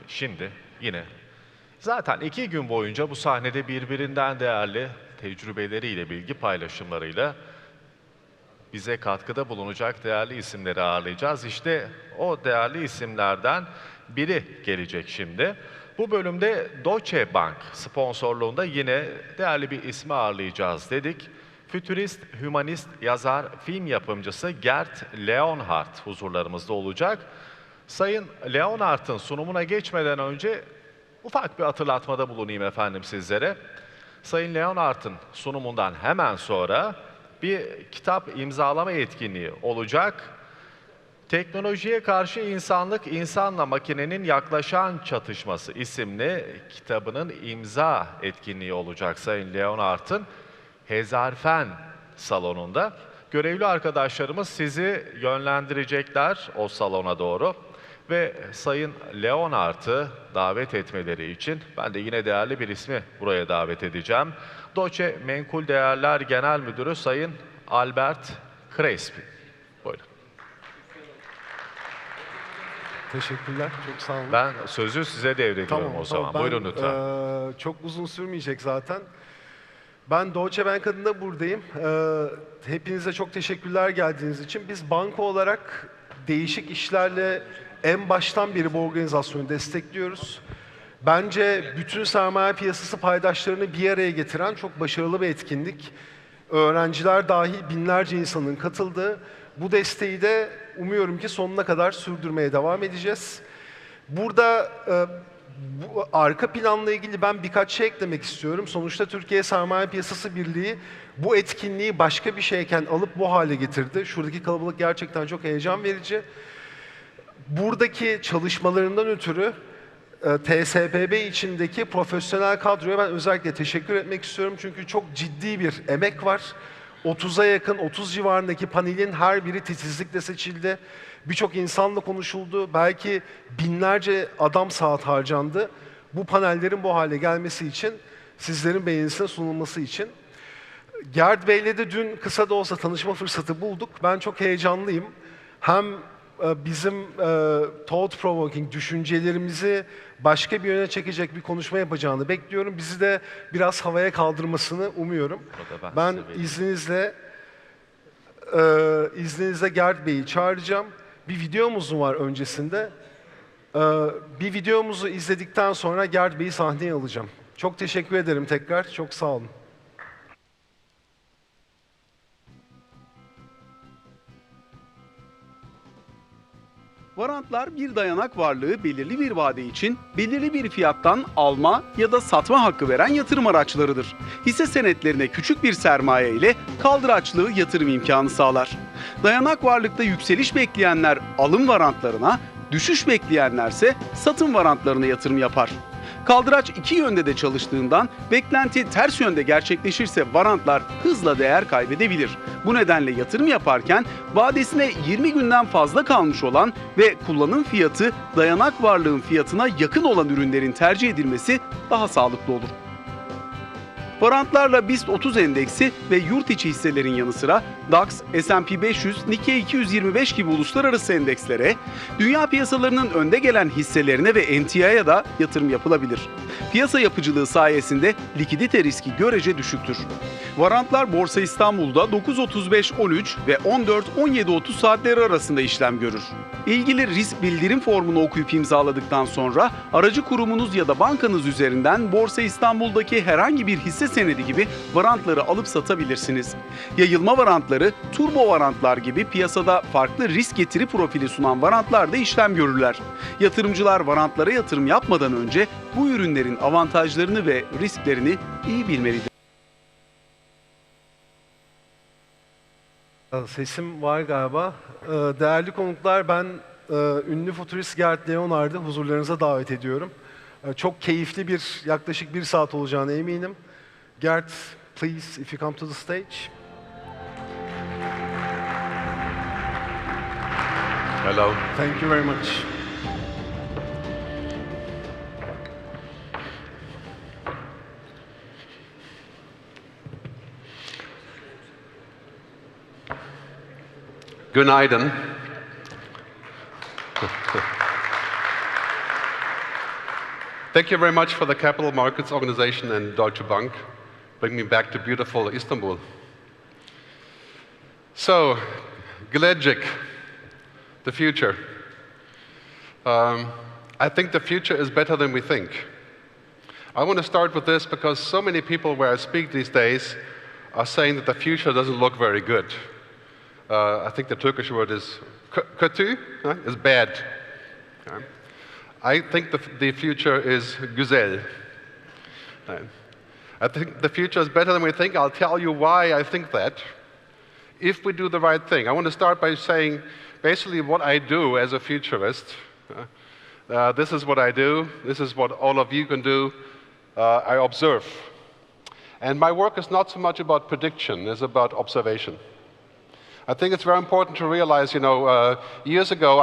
şimdi yine zaten 2 gün boyunca bu sahnede birbirinden değerli tecrübeleriyle, bilgi paylaşımlarıyla bize katkıda bulunacak değerli isimleri ağırlayacağız. İşte o değerli isimlerden biri gelecek şimdi. Bu bölümde Deutsche Bank sponsorluğunda yine değerli bir ismi ağırlayacağız dedik. Futurist, hümanist, yazar, film yapımcısı Gerd Leonhard huzurlarımızda olacak. Sayın Leonhard'ın sunumuna geçmeden önce ufak bir hatırlatmada bulunayım efendim sizlere. Sayın Leonhard'ın sunumundan hemen sonra bir kitap imzalama etkinliği olacak. Teknolojiye karşı insanlık, insanla makinenin yaklaşan çatışması isimli kitabının imza etkinliği olacak Sayın Leonhard'ın Hezarfen salonunda. Görevli arkadaşlarımız sizi yönlendirecekler o salona doğru. Ve Sayın Leonhard'ı davet etmeleri için ben de yine değerli bir ismi buraya davet edeceğim. Deutsche Menkul Değerler Genel Müdürü Sayın Albert Crespi. Buyurun. Teşekkürler, çok sağ olun. Ben sözü size devrediyorum o zaman. Ben, buyurun lütfen. Çok uzun sürmeyecek zaten. Ben Deutsche Bank adına buradayım. Hepinize çok teşekkürler geldiğiniz için. Biz banka olarak değişik işlerle en baştan beri bu organizasyonu destekliyoruz. Bence bütün sermaye piyasası paydaşlarını bir araya getiren çok başarılı bir etkinlik. Öğrenciler dahil binlerce insanın katıldığı. Bu desteği de umuyorum ki sonuna kadar sürdürmeye devam edeceğiz. Burada bu arka planla ilgili ben birkaç şey eklemek istiyorum. Sonuçta Türkiye Sermaye Piyasası Birliği bu etkinliği başka bir şeyken alıp bu hale getirdi. Şuradaki kalabalık gerçekten çok heyecan verici. Buradaki çalışmalarından ötürü TSBB içindeki profesyonel kadroya ben özellikle teşekkür etmek istiyorum. Çünkü çok ciddi bir emek var. 30'a yakın, 30 civarındaki panelin her biri titizlikle seçildi. Birçok insanla konuşuldu. Belki binlerce adam saat harcandı. Bu panellerin bu hale gelmesi için, sizlerin beğenisine sunulması için. Gerd Bey'le de dün kısa da olsa tanışma fırsatı bulduk. Ben çok heyecanlıyım. Hem bizim thought-provoking düşüncelerimizi başka bir yöne çekecek bir konuşma yapacağını bekliyorum. Bizi de biraz havaya kaldırmasını umuyorum. Ben izninizle Gerd Bey'i çağıracağım. Bir videomuz var öncesinde. Bir videomuzu izledikten sonra Gerd Bey'i sahneye alacağım. Çok teşekkür ederim tekrar. Çok sağ olun. Varantlar bir dayanak varlığı belirli bir vade için belirli bir fiyattan alma ya da satma hakkı veren yatırım araçlarıdır. Hisse senetlerine küçük bir sermaye ile kaldıraçlı yatırım imkanı sağlar. Dayanak varlıkta yükseliş bekleyenler alım varantlarına, düşüş bekleyenlerse satım varantlarına yatırım yapar. Kaldıraç iki yönde de çalıştığından beklenti ters yönde gerçekleşirse varantlar hızla değer kaybedebilir. Bu nedenle yatırım yaparken vadesine 20 günden fazla kalmış olan ve kullanım fiyatı dayanak varlığın fiyatına yakın olan ürünlerin tercih edilmesi daha sağlıklı olur. Varantlarla BIST 30 endeksi ve yurt içi hisselerin yanı sıra DAX, S&P 500, Nikkei 225 gibi uluslararası endekslere, dünya piyasalarının önde gelen hisselerine ve emtiaya da yatırım yapılabilir. Piyasa yapıcılığı sayesinde likidite riski görece düşüktür. Varantlar Borsa İstanbul'da 9.35-13 ve 14-17.30 saatleri arasında işlem görür. İlgili risk bildirim formunu okuyup imzaladıktan sonra aracı kurumunuz ya da bankanız üzerinden Borsa İstanbul'daki herhangi bir hisse senedi gibi varantları alıp satabilirsiniz. Yayılma varantları, turbo varantlar gibi piyasada farklı risk getiri profili sunan varantlarda işlem görürler. Yatırımcılar varantlara yatırım yapmadan önce bu ürünlerin avantajlarını ve risklerini iyi bilmelidir. Sesim var galiba. Değerli konuklar, ben ünlü futurist Gerd Leonhard'ı huzurlarınıza davet ediyorum. Çok keyifli bir, yaklaşık 1 saat olacağına eminim. Gerd, please, if you come to the stage. Hello. Thank you very much. Günaydın. Thank you very much for the Capital Markets Organization and Deutsche Bank. Bring me back to beautiful Istanbul. So, Gelecek, the future. I think the future is better than we think. I want to start with this because so many people where I speak these days are saying that the future doesn't look very good. I think the Turkish word is kötü, is bad. I think the future is güzel. I think the future is better than we think. I'll tell you why I think that. If we do the right thing. I want to start by saying basically what I do as a futurist. This is what I do. This is what all of you can do. I observe. And my work is not so much about prediction, it's about observation. I think it's very important to realize, years ago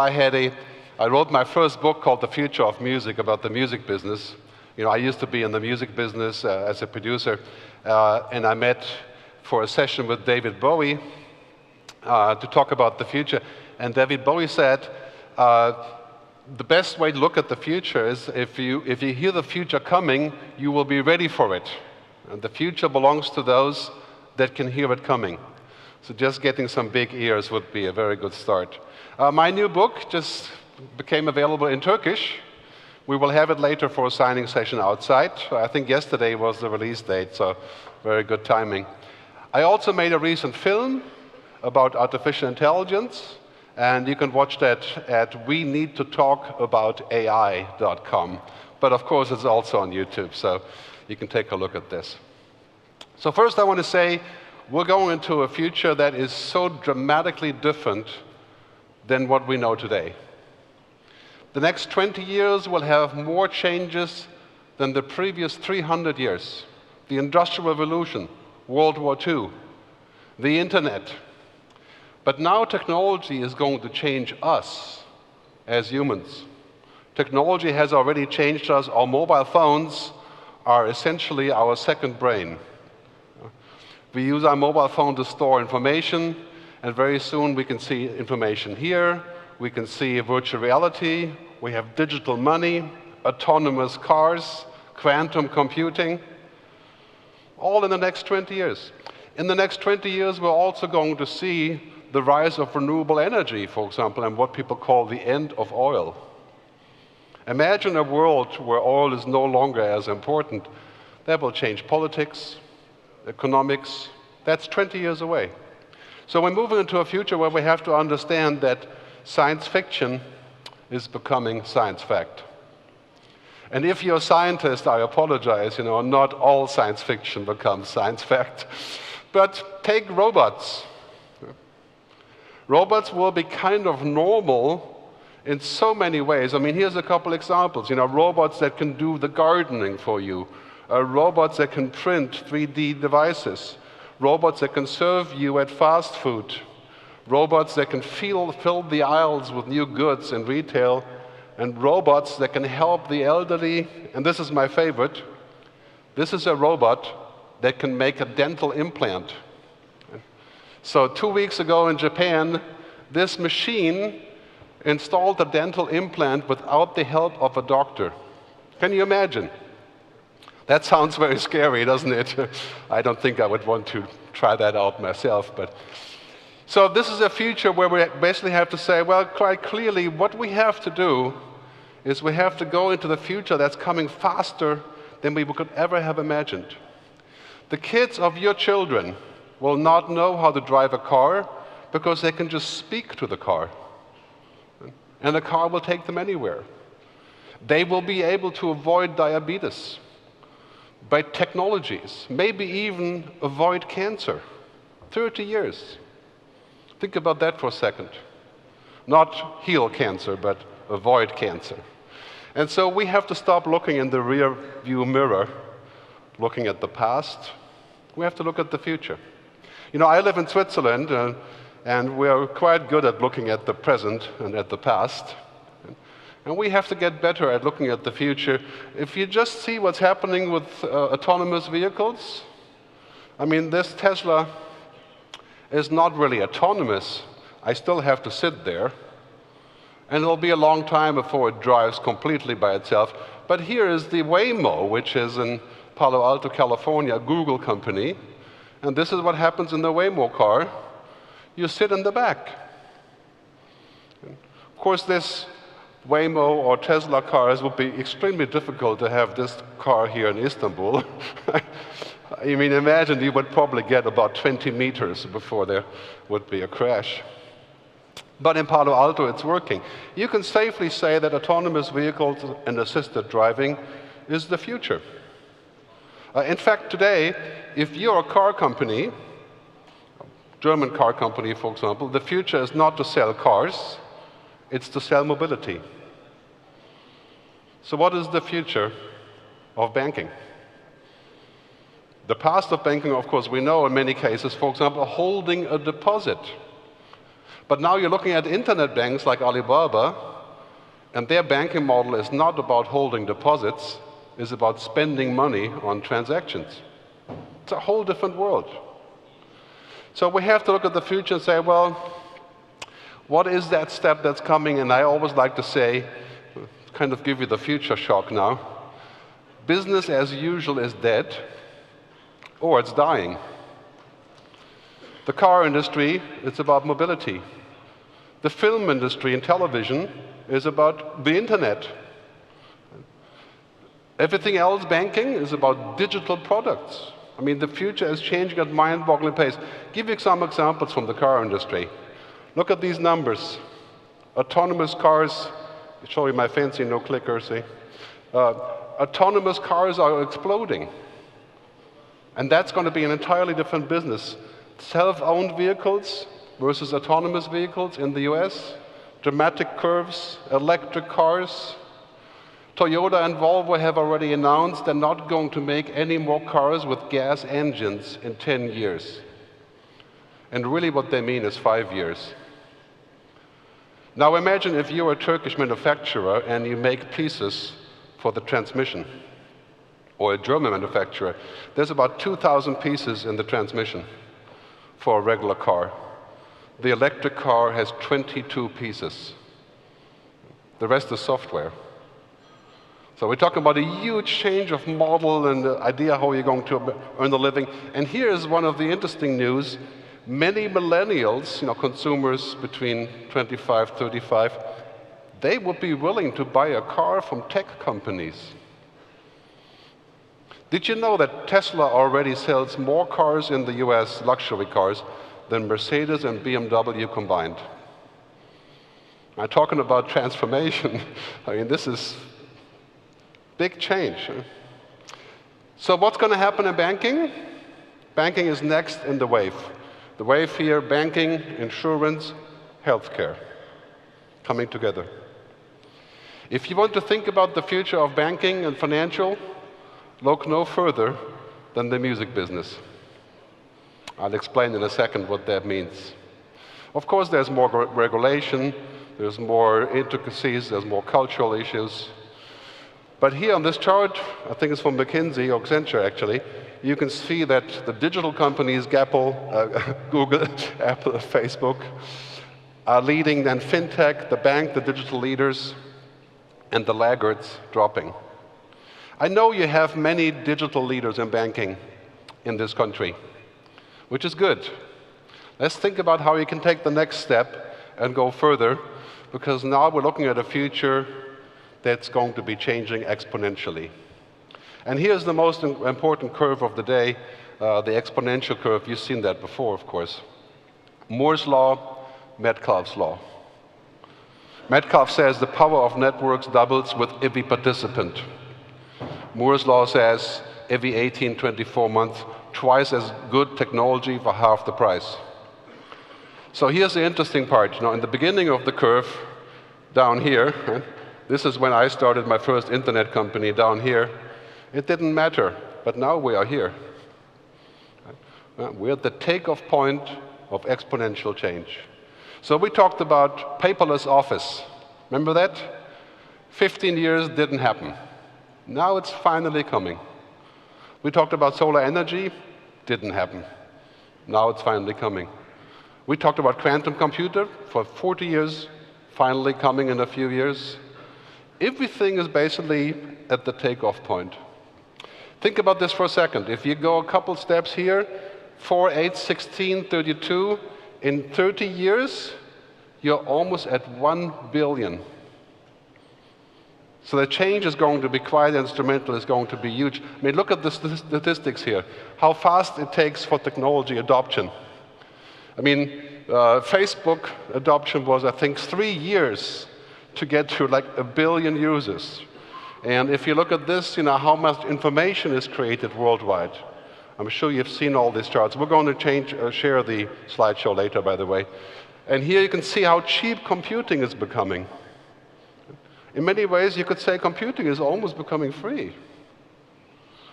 I wrote my first book called The Future of Music, about the music business. I used to be in the music business as a producer, and I met for a session with David Bowie to talk about the future. And David Bowie said, the best way to look at the future is if you hear the future coming, you will be ready for it. And the future belongs to those that can hear it coming. So just getting some big ears would be a very good start. My new book just became available in Turkish. We will have it later for a signing session outside. I think yesterday was the release date, so very good timing. I also made a recent film about artificial intelligence, and you can watch that at weneedtotalkaboutAI.com. But of course, it's also on YouTube, so you can take a look at this. So first I want to say, we're going into a future that is so dramatically different than what we know today. The next 20 years will have more changes than the previous 300 years. The Industrial Revolution, World War II, the Internet. But now technology is going to change us as humans. Technology has already changed us. Our mobile phones are essentially our second brain. We use our mobile phone to store information, and very soon we can see information here. We can see virtual reality. We have digital money, autonomous cars, quantum computing, all in the next 20 years. In the next 20 years, we're also going to see the rise of renewable energy, for example, and what people call the end of oil. Imagine a world where oil is no longer as important. That will change politics, economics. That's 20 years away. So we're moving into a future where we have to understand that science fiction is becoming science fact. And if you're a scientist, I apologize, not all science fiction becomes science fact. But take robots. Robots will be kind of normal in so many ways. I mean, here's a couple examples. Robots that can do the gardening for you. Robots that can print 3D devices. Robots that can serve you at fast food. Robots that can fill the aisles with new goods in retail. And robots that can help the elderly. And this is my favorite. This is a robot that can make a dental implant. So 2 weeks ago in Japan, this machine installed a dental implant without the help of a doctor. Can you imagine? That sounds very scary, doesn't it? I don't think I would want to try that out myself. So this is a future where we basically have to say, well, quite clearly, what we have to do is we have to go into the future that's coming faster than we could ever have imagined. The kids of your children will not know how to drive a car because they can just speak to the car. And the car will take them anywhere. They will be able to avoid diabetes by technologies, maybe even avoid cancer. 30 years. Think about that for a second. Not heal cancer, but avoid cancer. And so we have to stop looking in the rear view mirror, looking at the past. We have to look at the future. I live in Switzerland, and we're quite good at looking at the present and at the past. And we have to get better at looking at the future. If you just see what's happening with autonomous vehicles, I mean, this Tesla is not really autonomous. I still have to sit there. And it'll be a long time before it drives completely by itself. But here is the Waymo, which is in Palo Alto, California, a Google company. And this is what happens in the Waymo car. You sit in the back. Of course, this Waymo or Tesla cars would be extremely difficult to have this car here in Istanbul. I mean, imagine you would probably get about 20 meters before there would be a crash. But in Palo Alto, it's working. You can safely say that autonomous vehicles and assisted driving is the future. In fact, today, if you're a car company, German car company, for example, the future is not to sell cars, it's to sell mobility. So what is the future of banking? The past of banking, of course, we know in many cases, for example, holding a deposit. But now you're looking at internet banks like Alibaba, and their banking model is not about holding deposits, it's about spending money on transactions. It's a whole different world. So we have to look at the future and say, well, what is that step that's coming? And I always like to say, kind of give you the future shock now, business as usual is dead, or it's dying. The car industry, it's about mobility. The film industry and television is about the internet. Everything else, banking, is about digital products. I mean, the future is changing at mind-boggling pace. Give you some examples from the car industry. Look at these numbers. Autonomous cars, I'll show you my fancy no clicker, see? Autonomous cars are exploding. And that's going to be an entirely different business. Self-owned vehicles versus autonomous vehicles in the US, dramatic curves, electric cars. Toyota and Volvo have already announced they're not going to make any more cars with gas engines in 10 years. And really what they mean is 5 years. Now imagine if you're a Turkish manufacturer and you make pieces for the transmission, or a German manufacturer. There's about 2,000 pieces in the transmission for a regular car. The electric car has 22 pieces. The rest is software. So we're talking about a huge change of model and the idea how you're going to earn a living. And here's one of the interesting news. Many millennials, consumers between 25, 35, they would be willing to buy a car from tech companies. Did you know that Tesla already sells more cars in the US, luxury cars, than Mercedes and BMW combined? I'm talking about transformation. I mean, this is big change. So what's going to happen in banking? Banking is next in the wave. The wave here, banking, insurance, healthcare, coming together. If you want to think about the future of banking and financial, look no further than the music business. I'll explain in a second what that means. Of course, there's more regulation, there's more intricacies, there's more cultural issues. But here on this chart, I think it's from McKinsey or Accenture actually, you can see that the digital companies, Google, Apple, Facebook, are leading, then fintech, the bank, the digital leaders, and the laggards dropping. I know you have many digital leaders in banking in this country, which is good. Let's think about how you can take the next step and go further, because now we're looking at a future that's going to be changing exponentially. And here's the most important curve of the day, the exponential curve. You've seen that before, of course. Moore's law, Metcalfe's law. Metcalfe says the power of networks doubles with every participant. Moore's law says every 18, 24 months, twice as good technology for half the price. So here's the interesting part. In the beginning of the curve, down here, this is when I started my first internet company down here, it didn't matter, but now we are here. We're at the takeoff point of exponential change. So we talked about paperless office. Remember that? 15 years didn't happen. Now it's finally coming. We talked about solar energy, didn't happen. Now it's finally coming. We talked about quantum computer for 40 years, finally coming in a few years. Everything is basically at the takeoff point. Think about this for a second. If you go a couple steps here, 4, 8, 16, 32, in 30 years, you're almost at 1 billion. So the change is going to be quite instrumental, it's going to be huge. I mean, look at the statistics here, how fast it takes for technology adoption. I mean, Facebook adoption was, I think, 3 years to get to like 1 billion users. And if you look at this, how much information is created worldwide. I'm sure you've seen all these charts. We're going to share the slideshow later, by the way. And here you can see how cheap computing is becoming. In many ways, you could say computing is almost becoming free.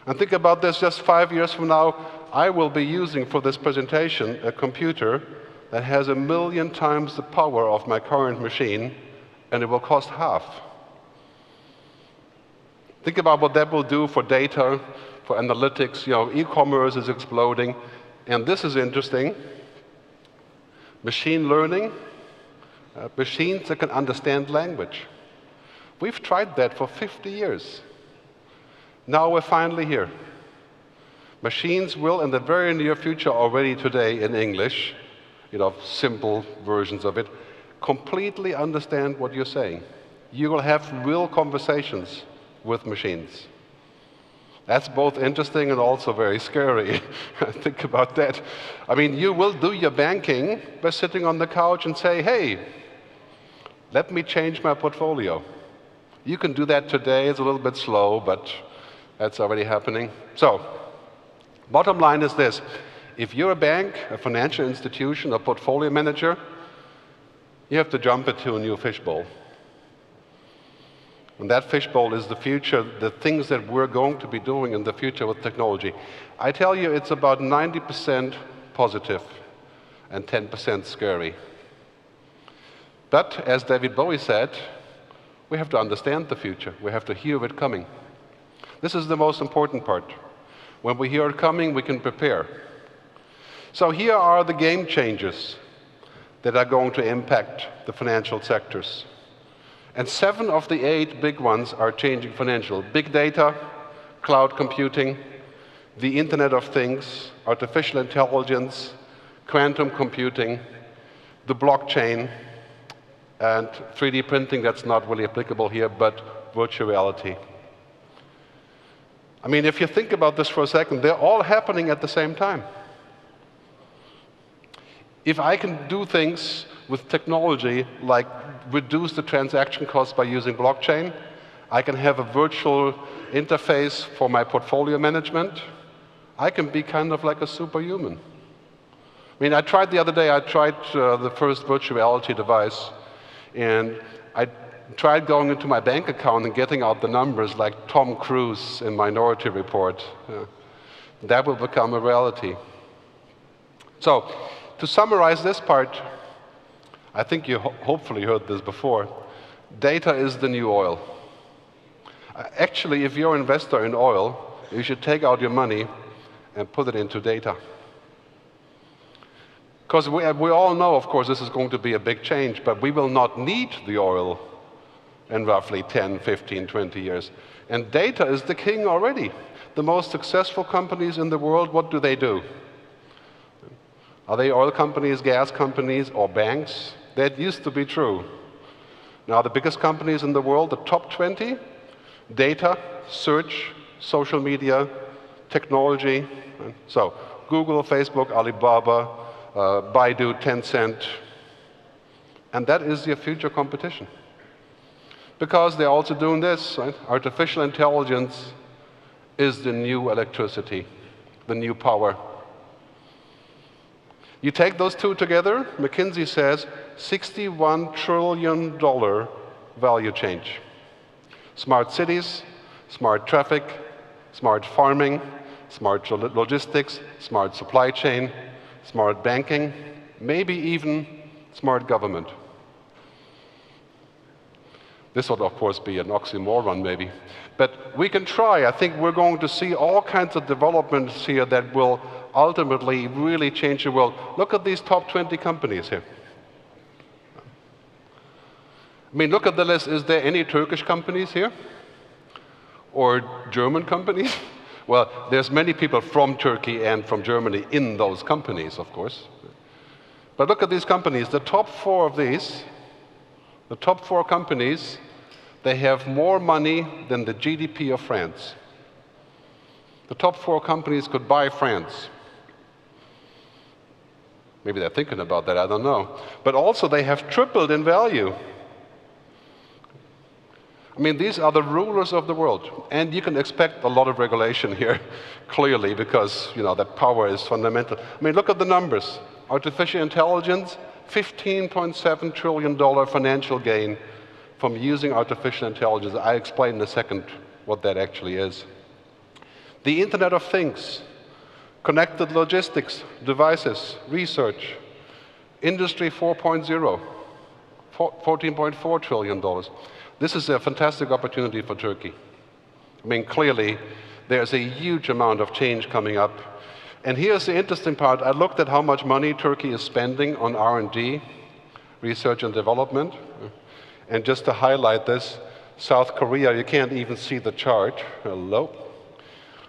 And think about this, just 5 years from now, I will be using for this presentation a computer that has 1 million times the power of my current machine, and it will cost half. Think about what that will do for data, for analytics. E-commerce is exploding, and this is interesting. Machine learning, machines that can understand language. We've tried that for 50 years. Now we're finally here. Machines will, in the very near future, already today in English, simple versions of it, completely understand what you're saying. You will have real conversations with machines. That's both interesting and also very scary. Think about that. I mean, you will do your banking by sitting on the couch and say, hey, let me change my portfolio. You can do that today. It's a little bit slow, but that's already happening. So, bottom line is this. If you're a bank, a financial institution, a portfolio manager, you have to jump into a new fishbowl. And that fishbowl is the future, the things that we're going to be doing in the future with technology. I tell you, it's about 90% positive and 10% scary. But, as David Bowie said, we have to understand the future. We have to hear it coming. This is the most important part. When we hear it coming, we can prepare. So here are the game changers that are going to impact the financial sectors. And 7 of the 8 big ones are changing financial. Big data, cloud computing, the Internet of Things, artificial intelligence, quantum computing, the blockchain, and 3D printing. That's not really applicable here, but virtual reality. I mean, if you think about this for a second, they're all happening at the same time. If I can do things with technology like reduce the transaction costs by using blockchain, I can have a virtual interface for my portfolio management, I can be kind of like a superhuman. I mean, I tried the other day, the first virtual reality device, and I tried going into my bank account and getting out the numbers like Tom Cruise in Minority Report. That will become a reality. So, to summarize this part, I think you hopefully heard this before. Data is the new oil. Actually, if you're an investor in oil, you should take out your money and put it into data. Because we all know, of course, this is going to be a big change, but we will not need the oil in roughly 10, 15, 20 years. And data is the king already. The most successful companies in the world, what do? Are they oil companies, gas companies, or banks? That used to be true. Now, the biggest companies in the world, the top 20, data, search, social media, technology. So, Google, Facebook, Alibaba, Baidu, Tencent. And that is your future competition. Because they're also doing this, right? Artificial intelligence is the new electricity, the new power. You take those two together, McKinsey says, $61 trillion value change. Smart cities, smart traffic, smart farming, smart logistics, smart supply chain, smart banking, maybe even smart government. This would, of course, be an oxymoron, maybe. But we can try. I think we're going to see all kinds of developments here that will ultimately really change the world. Look at these top 20 companies here. I mean, look at the list. Is there any Turkish companies here? Or German companies? Well, there's many people from Turkey and from Germany in those companies, of course. But look at these companies. The top four of these, the top four companies, they have more money than the GDP of France. The top four companies could buy France. Maybe they're thinking about that, I don't know. But also they have tripled in value. I mean, these are the rulers of the world. And you can expect a lot of regulation here, clearly, because, you know, that power is fundamental. I mean, look at the numbers. Artificial intelligence, $15.7 trillion financial gain from using artificial intelligence. I'll explain in a second what that actually is. The Internet of Things, connected logistics, devices, research, Industry 4.0, $14.4 trillion. This is a fantastic opportunity for Turkey. I mean, clearly, there's a huge amount of change coming up. And here's the interesting part. I looked at how much money Turkey is spending on R&D, research and development. And just to highlight this, South Korea, you can't even see the chart. Hello.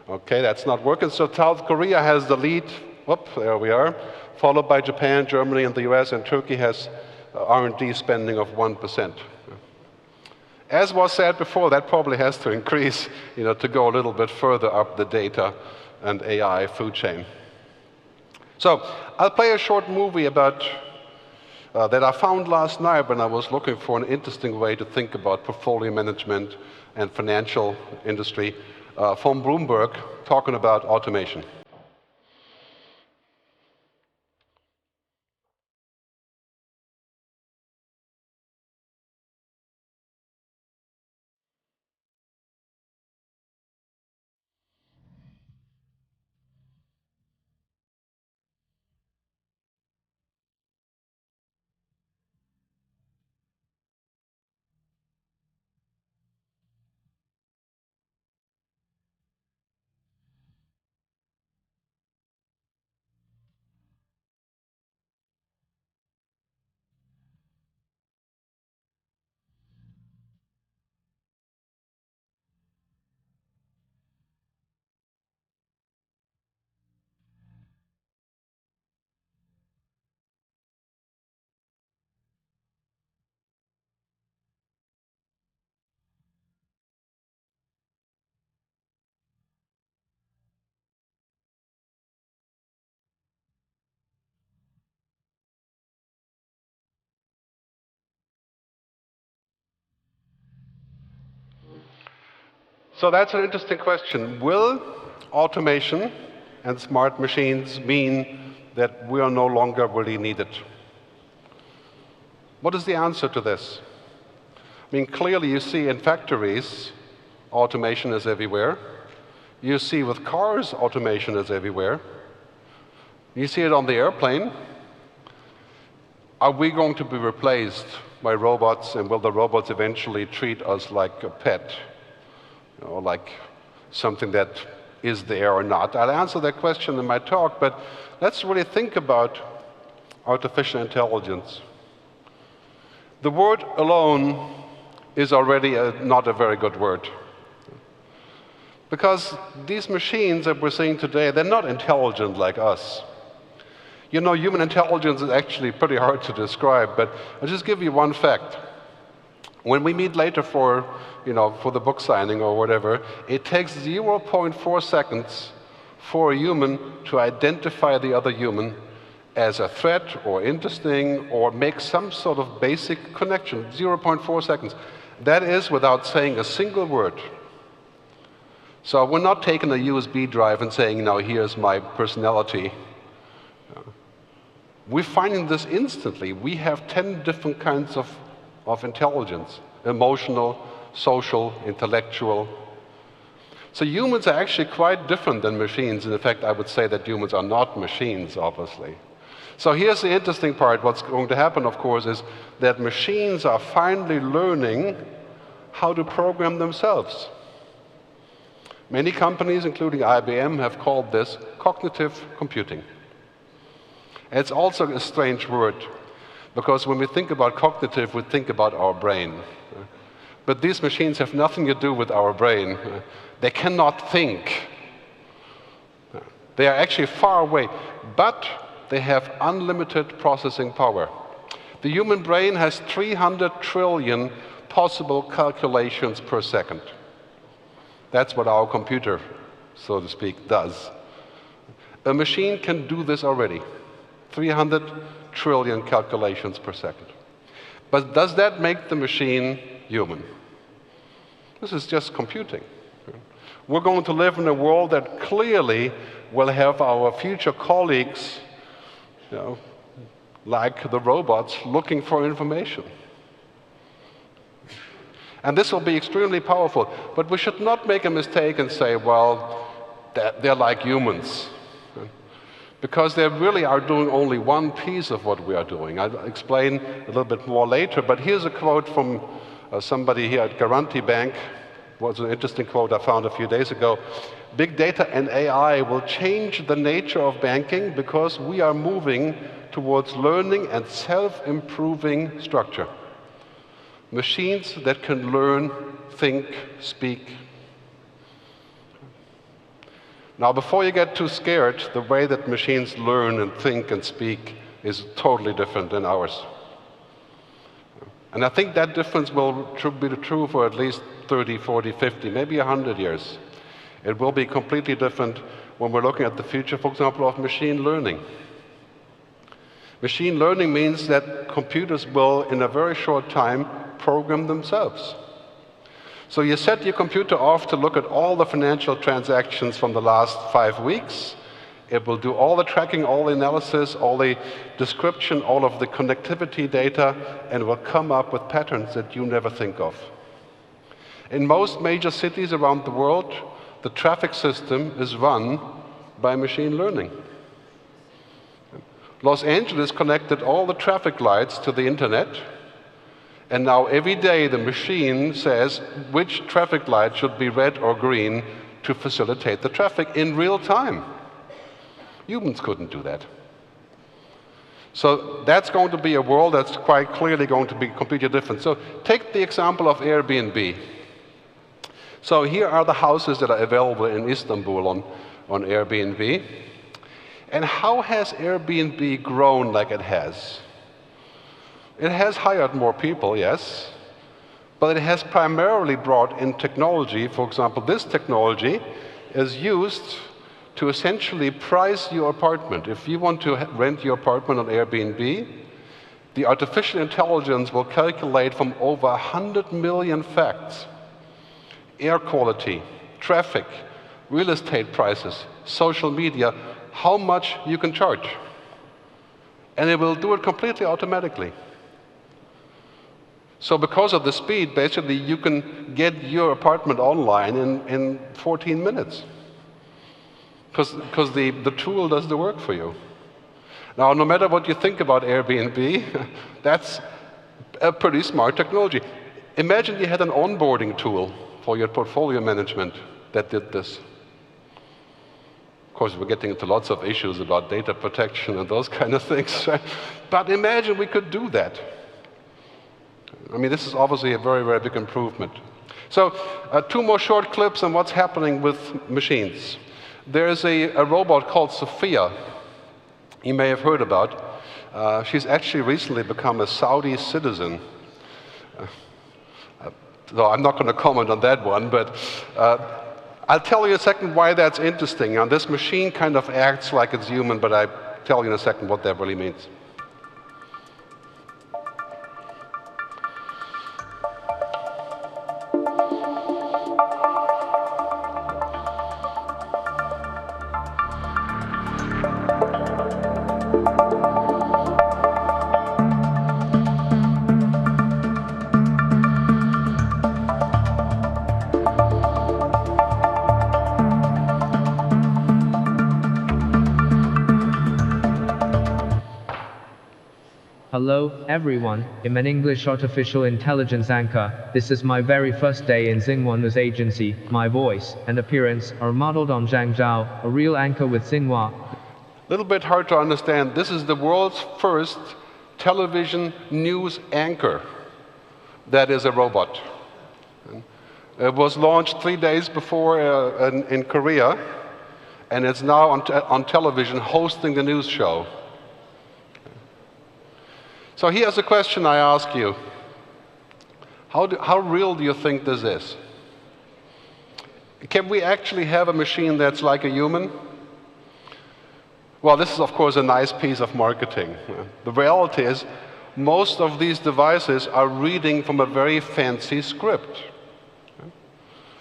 Okay, that's not working. So South Korea has the lead. Whoop, there we are. Followed by Japan, Germany, and the US, and Turkey has R&D spending of 1%. As was said before, that probably has to increase, you know, to go a little bit further up the data and AI food chain. So I'll play a short movie about that I found last night when I was looking for an interesting way to think about portfolio management and financial industry from Bloomberg, talking about automation. So that's an interesting question. Will automation and smart machines mean that we are no longer really needed? What is the answer to this? I mean, clearly you see in factories, automation is everywhere. You see with cars, automation is everywhere. You see it on the airplane. Are we going to be replaced by robots, and will the robots eventually treat us like a pet? Or like something that is there or not? I'll answer that question in my talk, but let's really think about artificial intelligence. The word alone is already not a very good word. Because these machines that we're seeing today, they're not intelligent like us. You know, human intelligence is actually pretty hard to describe, but I'll just give you one fact. When we meet later for, you know, for the book signing or whatever, it takes 0.4 seconds for a human to identify the other human as a threat or interesting or make some sort of basic connection. 0.4 seconds. That is without saying a single word. So we're not taking a USB drive and saying, now here's my personality. We're finding this instantly. We have 10 different kinds of intelligence: emotional, social, intellectual. So humans are actually quite different than machines. In fact, I would say that humans are not machines, obviously. So here's the interesting part. What's going to happen, of course, is that machines are finally learning how to program themselves. Many companies, including IBM, have called this cognitive computing. It's also a strange word. Because when we think about cognitive, we think about our brain. But these machines have nothing to do with our brain. They cannot think. They are actually far away, but they have unlimited processing power. The human brain has 300 trillion possible calculations per second. That's what our computer, so to speak, does. A machine can do this already. 300 trillion calculations per second. But does that make the machine human? This is just computing. We're going to live in a world that clearly will have our future colleagues, like the robots, looking for information. And this will be extremely powerful. But we should not make a mistake and say, well, they're like humans. Because they really are doing only one piece of what we are doing. I'll explain a little bit more later, but here's a quote from somebody here at Guarantee Bank. It was an interesting quote I found a few days ago. Big data and AI will change the nature of banking because we are moving towards learning and self-improving structure. Machines that can learn, think, speak. Now, before you get too scared, the way that machines learn and think and speak is totally different than ours. And I think that difference will be true for at least 30, 40, 50, maybe 100 years. It will be completely different when we're looking at the future, for example, of machine learning. Machine learning means that computers will, in a very short time, program themselves. So you set your computer off to look at all the financial transactions from the last 5 weeks. It will do all the tracking, all the analysis, all the description, all of the connectivity data, and will come up with patterns that you never think of. In most major cities around the world, the traffic system is run by machine learning. Los Angeles connected all the traffic lights to the internet, and now every day the machine says which traffic light should be red or green to facilitate the traffic in real time. Humans couldn't do that. So that's going to be a world that's quite clearly going to be completely different. So take the example of Airbnb. So here are the houses that are available in Istanbul on Airbnb. And how has Airbnb grown like it has? It has hired more people, yes, but it has primarily brought in technology. For example, this technology is used to essentially price your apartment. If you want to rent your apartment on Airbnb, the artificial intelligence will calculate from over 100 million facts: air quality, traffic, real estate prices, social media, how much you can charge. And it will do it completely automatically. So because of the speed, basically you can get your apartment online in 14 minutes. Because the tool does the work for you. Now, no matter what you think about Airbnb, that's a pretty smart technology. Imagine you had an onboarding tool for your portfolio management that did this. Of course, we're getting into lots of issues about data protection and those kind of things. But imagine we could do that. I mean, this is obviously a very, very big improvement. So, 2 more short clips on what's happening with machines. There's a robot called Sophia, you may have heard about. She's actually recently become a Saudi citizen. So I'm not going to comment on that one, but I'll tell you in a second why that's interesting. Now, this machine kind of acts like it's human, but I'll tell you in a second what that really means. Hello, everyone. I'm an English artificial intelligence anchor. This is my very first day in Xinhua News Agency. My voice and appearance are modeled on Zhang Zhao, a real anchor with Xinhua. A little bit hard to understand. This is the world's first television news anchor that is a robot. It was launched 3 days before in Korea, and it's now on television hosting the news show. So here's a question I ask you. How real do you think this is? Can we actually have a machine that's like a human? Well, this is, of course, a nice piece of marketing. The reality is, most of these devices are reading from a very fancy script.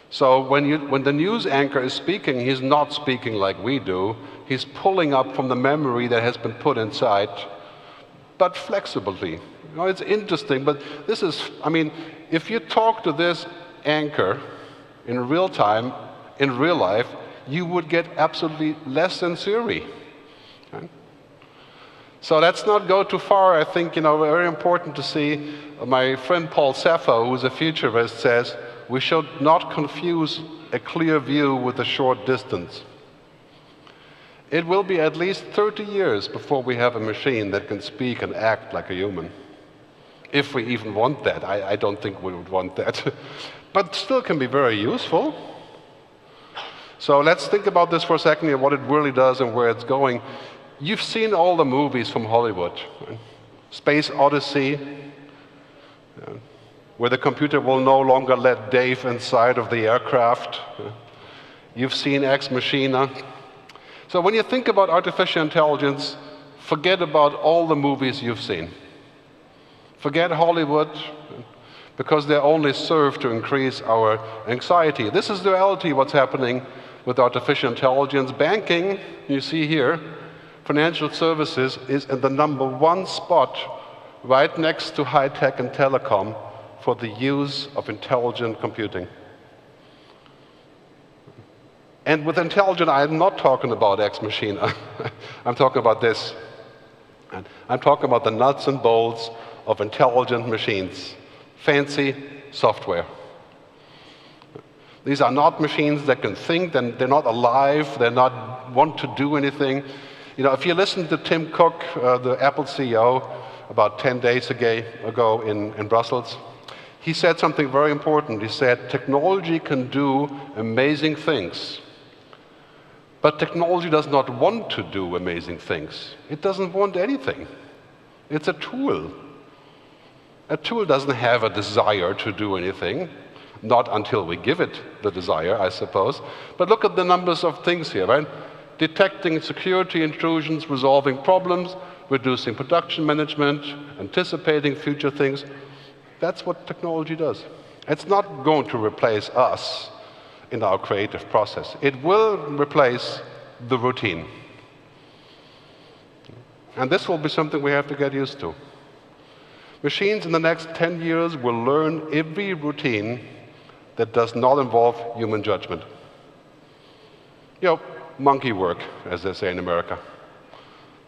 So when the news anchor is speaking, he's not speaking like we do. He's pulling up from the memory that has been put inside, but flexibly. You know, it's interesting, but this is, I mean, if you talk to this anchor in real time, in real life, you would get absolutely less than Zürich. Okay? So let's not go too far. I think, you know, very important to see. My friend Paul Sappho, who's a futurist, says we should not confuse a clear view with a short distance. It will be at least 30 years before we have a machine that can speak and act like a human. If we even want that. I don't think we would want that. But still can be very useful. So let's think about this for a second here, what it really does and where it's going. You've seen all the movies from Hollywood. Right? Space Odyssey, where the computer will no longer let Dave inside of the aircraft. You've seen Ex Machina. So when you think about artificial intelligence, forget about all the movies you've seen. Forget Hollywood, because they only serve to increase our anxiety. This is the reality, what's happening with artificial intelligence. Banking, you see here, financial services is in the #1 spot, right next to high-tech and telecom, for the use of intelligent computing. And with intelligent, I'm not talking about Ex Machina. I'm talking about this. And I'm talking about the nuts and bolts of intelligent machines. Fancy software. These are not machines that can think, and they're not alive, they're not want to do anything. You know, if you listen to Tim Cook, the Apple CEO, about 10 days ago in Brussels, he said something very important. He said, technology can do amazing things, but technology does not want to do amazing things. It doesn't want anything. It's a tool. A tool doesn't have a desire to do anything, not until we give it the desire, I suppose. But look at the numbers of things here, right? Detecting security intrusions, resolving problems, reducing production management, anticipating future things. That's what technology does. It's not going to replace us in our creative process. It will replace the routine. And this will be something we have to get used to. Machines in the next 10 years will learn every routine that does not involve human judgment. You know, monkey work, as they say in America.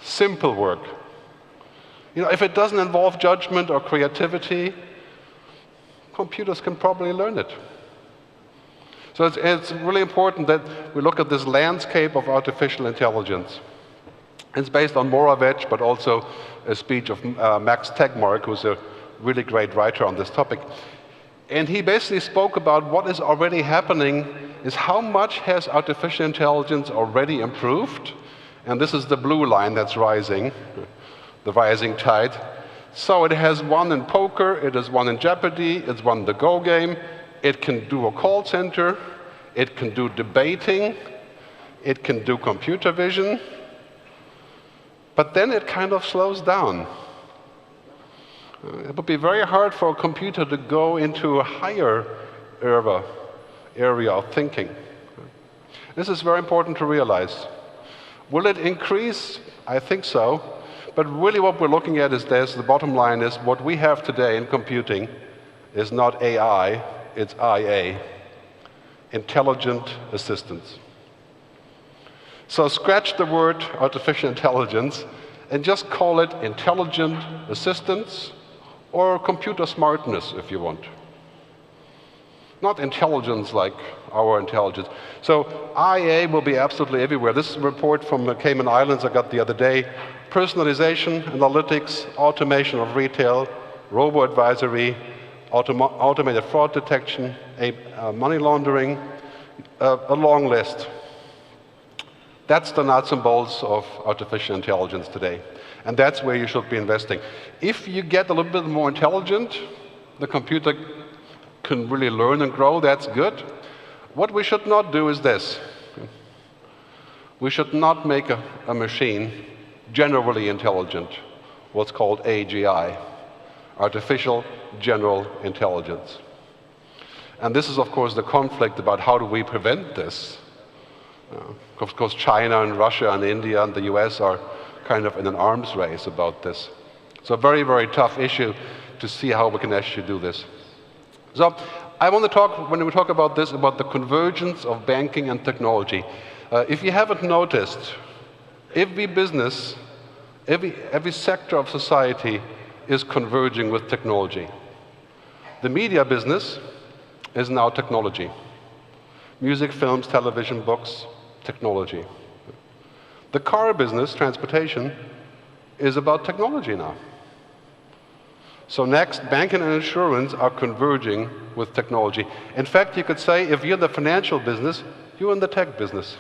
Simple work. You know, if it doesn't involve judgment or creativity, computers can probably learn it. So it's really important that we look at this landscape of artificial intelligence. It's based on Moravec, but also a speech of Max Tegmark, who's a really great writer on this topic. And he basically spoke about what is already happening is how much has artificial intelligence already improved. And this is the blue line that's rising, the rising tide. So it has won in poker, it has won in Jeopardy, it's won the Go game, it can do a call center, it can do debating, it can do computer vision. But then it kind of slows down. It would be very hard for a computer to go into a higher area of thinking. This is very important to realize. Will it increase? I think so. But really what we're looking at is this. The bottom line is what we have today in computing is not AI, it's IA, intelligent assistance. So scratch the word artificial intelligence and just call it intelligent assistance or computer smartness, if you want. Not intelligence like our intelligence. So IA will be absolutely everywhere. This report from the Cayman Islands I got the other day personalization, analytics, automation of retail, robo-advisory, automated fraud detection, money laundering, a long list. That's the nuts and bolts of artificial intelligence today. And that's where you should be investing. If you get a little bit more intelligent, the computer can really learn and grow, that's good. What we should not do is this. We should not make a machine generally intelligent, what's called AGI, artificial general intelligence. And this is, of course, the conflict about how do we prevent this. Of course, China and Russia and India and the US are kind of in an arms race about this. So a very, very tough issue to see how we can actually do this. So I want to talk, when we talk about this, about the convergence of banking and technology. If you haven't noticed, every business, every sector of society is converging with technology. The media business is now technology. Music, films, television, books, technology. The car business, transportation, is about technology now. So next, banking and insurance are converging with technology. In fact, you could say if you're in the financial business, you're in the tech business.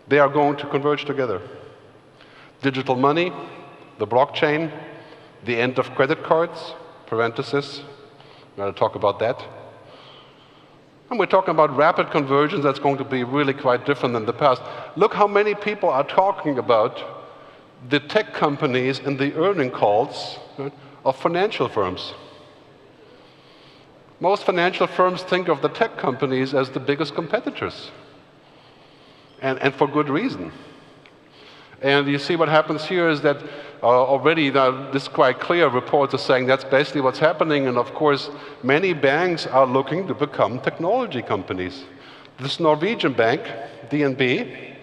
They are going to converge together. Digital money, the blockchain, the end of credit cards, parenthesis, I'm going to talk about that. And we're talking about rapid convergence that's going to be really quite different than the past. Look how many people are talking about the tech companies in the earning calls, right, of financial firms. Most financial firms think of the tech companies as the biggest competitors. And for good reason. And you see what happens here is that already now this is quite clear, reports are saying that's basically what's happening, and of course many banks are looking to become technology companies. This Norwegian bank, DNB,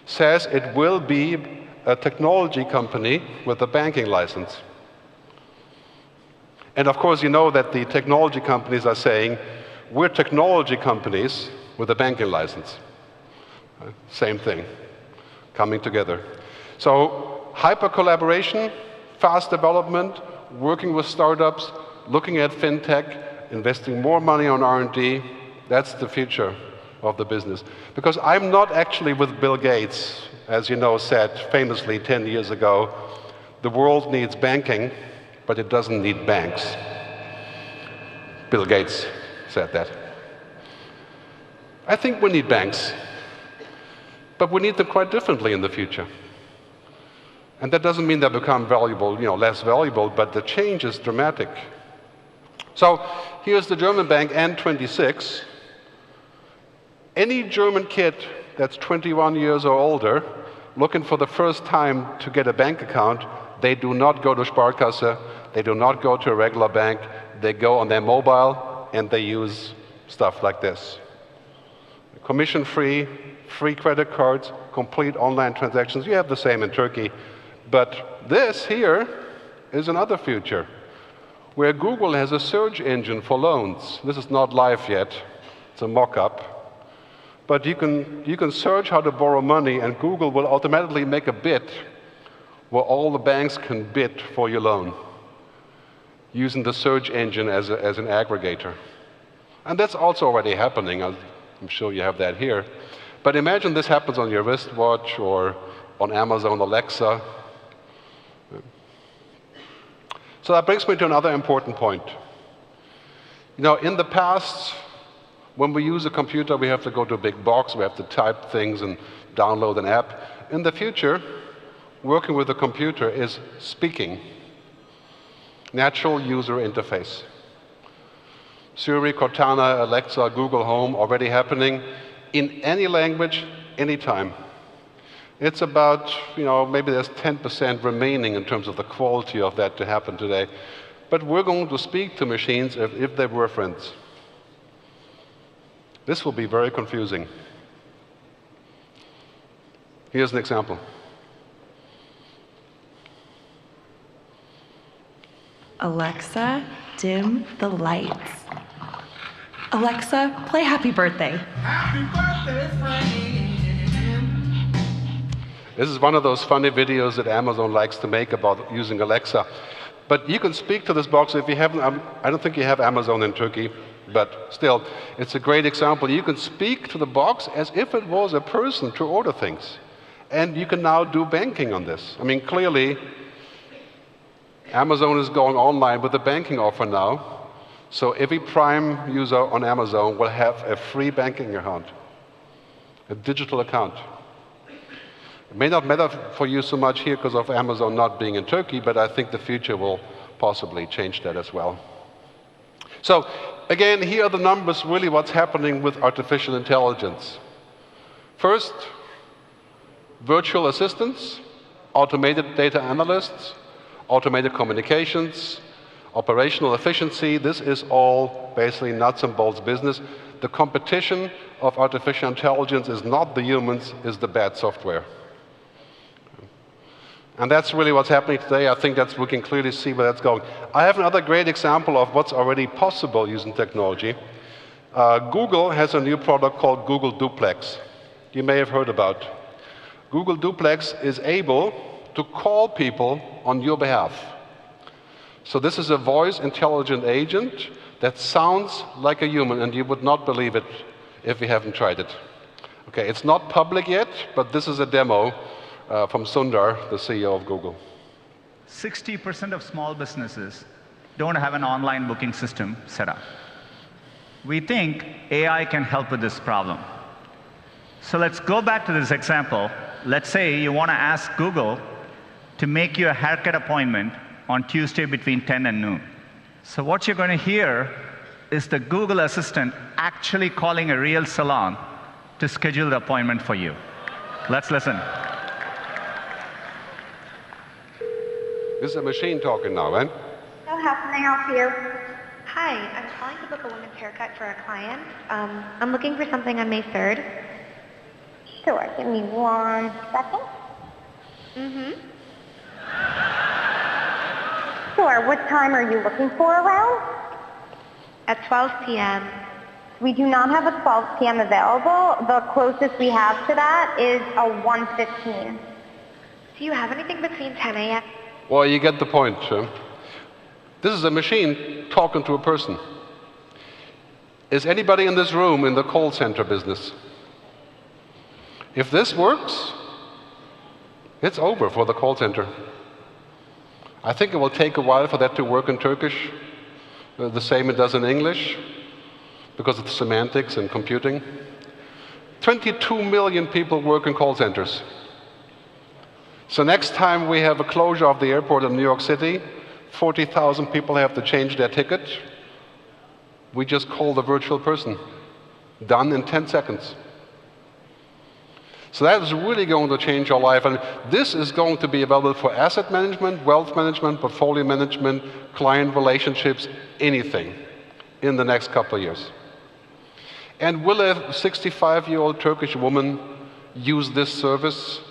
says it will be a technology company with a banking license. And of course you know that the technology companies are saying, we're technology companies with a banking license. Same thing, coming together. So hyper collaboration, fast development, working with startups, looking at fintech, investing more money on R&D, that's the future of the business. Because I'm not actually with Bill Gates, as you know, said famously 10 years ago, the world needs banking, but it doesn't need banks. Bill Gates said that. I think we need banks. But we need them quite differently in the future. And that doesn't mean they become valuable, less valuable, but the change is dramatic. So here's the German bank N26. Any German kid that's 21 years or older, looking for the first time to get a bank account, they do not go to Sparkasse, they do not go to a regular bank, they go on their mobile and they use stuff like this. Commission-free, free credit cards, complete online transactions. You have the same in Turkey. But this here is another future, where Google has a search engine for loans. This is not live yet. It's a mock-up. But you can search how to borrow money, and Google will automatically make a bid where all the banks can bid for your loan, using the search engine as an aggregator. And that's also already happening. I'm sure you have that here. But imagine this happens on your wristwatch or on Amazon Alexa. So that brings me to another important point. In the past, when we use a computer, we have to go to a big box, we have to type things and download an app. In the future, working with a computer is speaking. Natural user interface. Siri, Cortana, Alexa, Google Home already happening in any language, anytime. It's about, maybe there's 10% remaining in terms of the quality of that to happen today. But we're going to speak to machines if they were friends. This will be very confusing. Here's an example. Alexa, dim the lights. Alexa, play Happy Birthday. Happy birthday, friend. This is one of those funny videos that Amazon likes to make about using Alexa. But you can speak to this box if you haven't, I don't think you have Amazon in Turkey, but still, it's a great example. You can speak to the box as if it was a person to order things. And you can now do banking on this. I mean, clearly, Amazon is going online with the banking offer now. So every Prime user on Amazon will have a free banking account, a digital account. It may not matter for you so much here because of Amazon not being in Turkey, but I think the future will possibly change that as well. So again, here are the numbers, really what's happening with artificial intelligence. First, virtual assistants, automated data analysts, automated communications, operational efficiency. This is all basically nuts and bolts business. The competition of artificial intelligence is not the humans, is the bad software. And that's really what's happening today. I think we can clearly see where that's going. I have another great example of what's already possible using technology. Google has a new product called Google Duplex. You may have heard about. Google Duplex is able to call people on your behalf. So this is a voice intelligent agent that sounds like a human, and you would not believe it if you haven't tried it. Okay, it's not public yet, but this is a demo from Sundar, the CEO of Google. 60% of small businesses don't have an online booking system set up. We think AI can help with this problem. So let's go back to this example. Let's say you want to ask Google to make you a haircut appointment on Tuesday between 10 and noon. So what you're going to hear is the Google Assistant actually calling a real salon to schedule the appointment for you. Let's listen. This is a machine talking now, right? So how can I help you? Hi, I'm calling to book a women's haircut for a client. I'm looking for something on May 3rd. Sure, give me 1 second. Sure, what time are you looking for around? At 12 p.m. We do not have a 12 p.m. available. The closest we have to that is a 1:15. Do you have anything between 10 a.m.? Well, you get the point. This is a machine talking to a person. Is anybody in this room in the call center business? If this works, it's over for the call center. I think it will take a while for that to work in Turkish, the same it does in English, because of the semantics and computing. 22 million people work in call centers. So next time we have a closure of the airport in New York City, 40,000 people have to change their ticket. We just call the virtual person. Done in 10 seconds. So that is really going to change our life. And this is going to be available for asset management, wealth management, portfolio management, client relationships, anything in the next couple of years. And will a 65-year-old Turkish woman use this service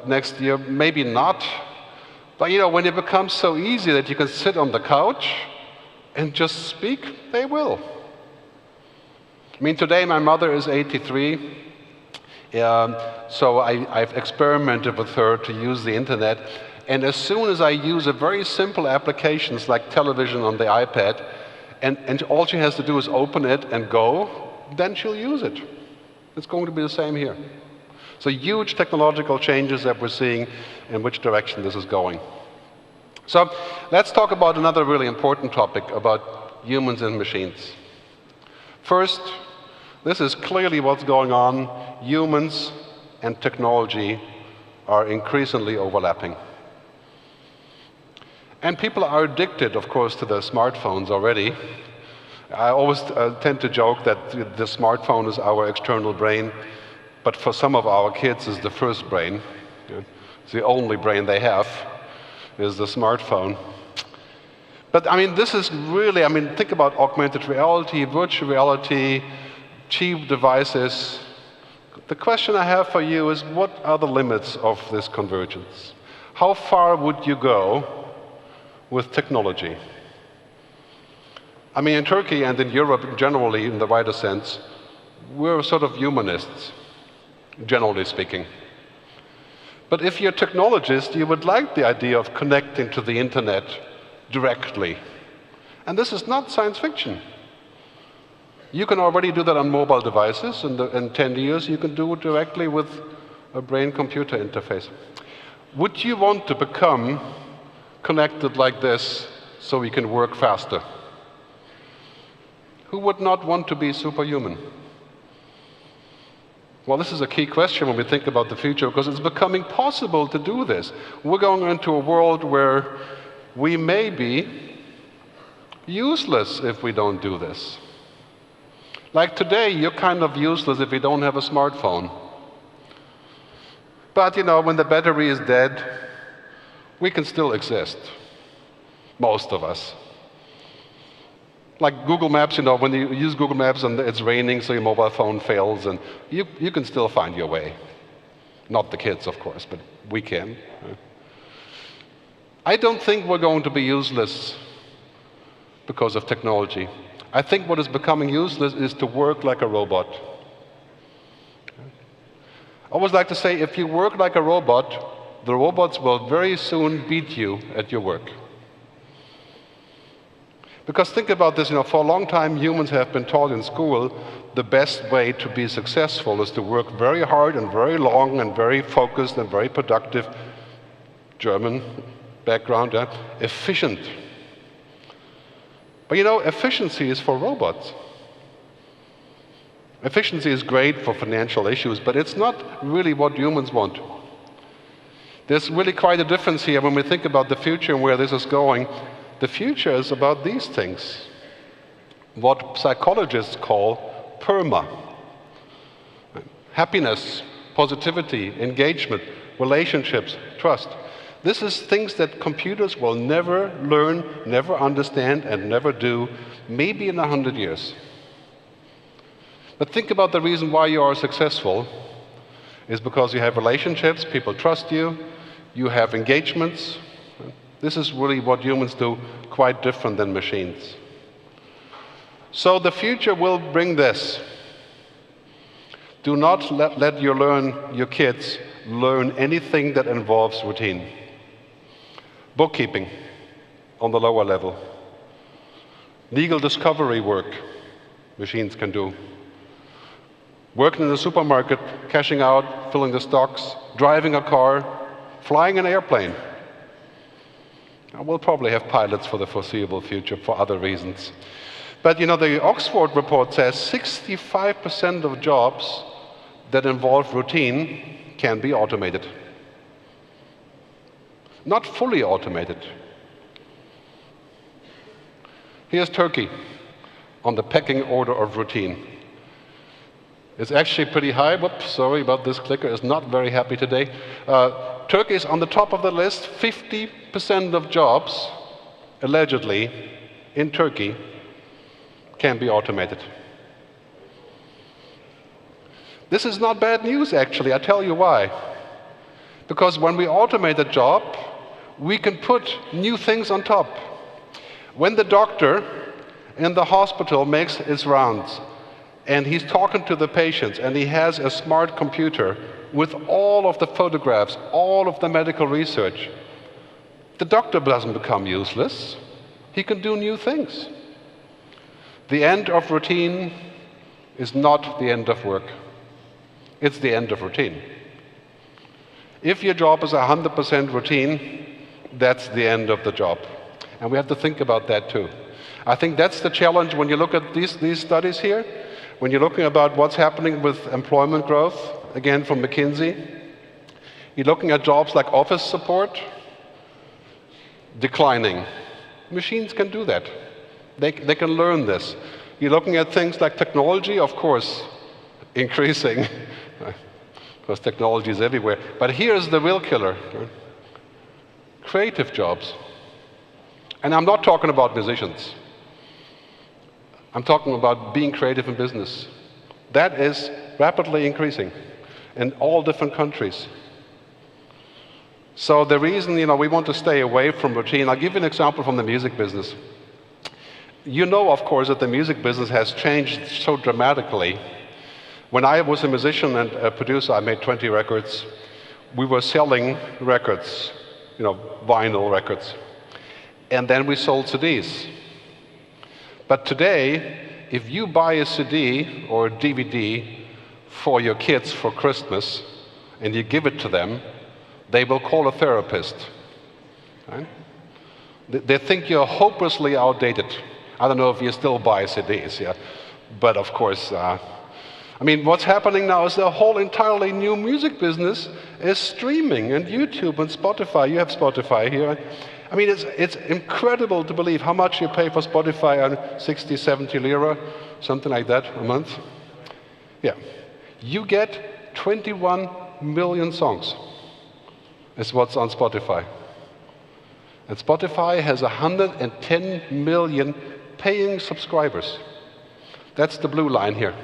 next year? Maybe not. But you know, when it becomes so easy that you can sit on the couch and just speak, they will. I mean, today my mother is 83. So I've experimented with her to use the internet. And as soon as I use a very simple applications like television on the iPad, and all she has to do is open it and go, then she'll use it. It's going to be the same here. So huge technological changes that we're seeing in which direction this is going. So let's talk about another really important topic about humans and machines. First, this is clearly what's going on. Humans and technology are increasingly overlapping. And people are addicted, of course, to their smartphones already. I always tend to joke that the smartphone is our external brain, but for some of our kids it's the first brain. It's the only brain they have, is the smartphone. But I mean, this is really, I mean, think about augmented reality, virtual reality, cheap devices. The question I have for you is, what are the limits of this convergence? How far would you go with technology? I mean, in Turkey and in Europe generally, in the wider sense, we're sort of humanists, generally speaking. But if you're a technologist, you would like the idea of connecting to the internet directly. And this is not science fiction. You can already do that on mobile devices. In 10 years, you can do it directly with a brain-computer interface. Would you want to become connected like this so we can work faster? Who would not want to be superhuman? Well, this is a key question when we think about the future, because it's becoming possible to do this. We're going into a world where we may be useless if we don't do this. Like today, you're kind of useless if you don't have a smartphone. But, you know, when the battery is dead, we can still exist. Most of us. Like Google Maps, you know, when you use Google Maps and it's raining, so your mobile phone fails, and you can still find your way. Not the kids, of course, but we can. I don't think we're going to be useless because of technology. I think what is becoming useless is to work like a robot. I always like to say, if you work like a robot, the robots will very soon beat you at your work. Because think about this, you know, for a long time humans have been taught in school the best way to be successful is to work very hard and very long and very focused and very productive. German background, efficient. But you know, efficiency is for robots. Efficiency is great for financial issues, but it's not really what humans want. There's really quite a difference here when we think about the future and where this is going. The future is about these things, what psychologists call PERMA. Happiness, positivity, engagement, relationships, trust. This is things that computers will never learn, never understand, and never do, maybe in 100 years. But think about the reason why you are successful is because you have relationships, people trust you, you have engagements. This is really what humans do, quite different than machines. So the future will bring this. Do not let your kids learn anything that involves routine. Bookkeeping on the lower level. Legal discovery work, machines can do. Working in the supermarket, cashing out, filling the stocks, driving a car, flying an airplane. We'll probably have pilots for the foreseeable future for other reasons. But you know, the Oxford report says 65% of jobs that involve routine can be automated. Not fully automated. Here's Turkey on the pecking order of routine. It's actually pretty high. Whoops, sorry about this clicker, it's not very happy today. Turkey is on the top of the list. 50% of jobs, allegedly, in Turkey can be automated. This is not bad news, actually. I tell you why. Because when we automate a job, we can put new things on top. When the doctor in the hospital makes his rounds, and he's talking to the patients, and he has a smart computer with all of the photographs, all of the medical research, the doctor doesn't become useless. He can do new things. The end of routine is not the end of work. It's the end of routine. If your job is 100% routine, that's the end of the job. And we have to think about that too. I think that's the challenge when you look at these studies here. When you're looking about what's happening with employment growth, again from McKinsey, you're looking at jobs like office support, declining. Machines can do that. They can learn this. You're looking at things like technology, of course, increasing, because technology is everywhere. But here's the real killer. Creative jobs. And I'm not talking about musicians. I'm talking about being creative in business. That is rapidly increasing in all different countries. So the reason, you know, we want to stay away from routine, I'll give you an example from the music business. You know, of course, that the music business has changed so dramatically. When I was a musician and a producer, I made 20 records. we were selling records, vinyl records. And then we sold CDs. But today, if you buy a CD or a DVD for your kids for Christmas, and you give it to them, they will call a therapist. Right? They think you're hopelessly outdated. I don't know if you still buy CDs, yeah. But of course, what's happening now is the whole entirely new music business is streaming, and YouTube and Spotify. You have Spotify here. It's incredible to believe how much you pay for Spotify, on 60, 70 lira, something like that a month. Yeah. You get 21 million songs, is what's on Spotify. And Spotify has 110 million paying subscribers. That's the blue line here.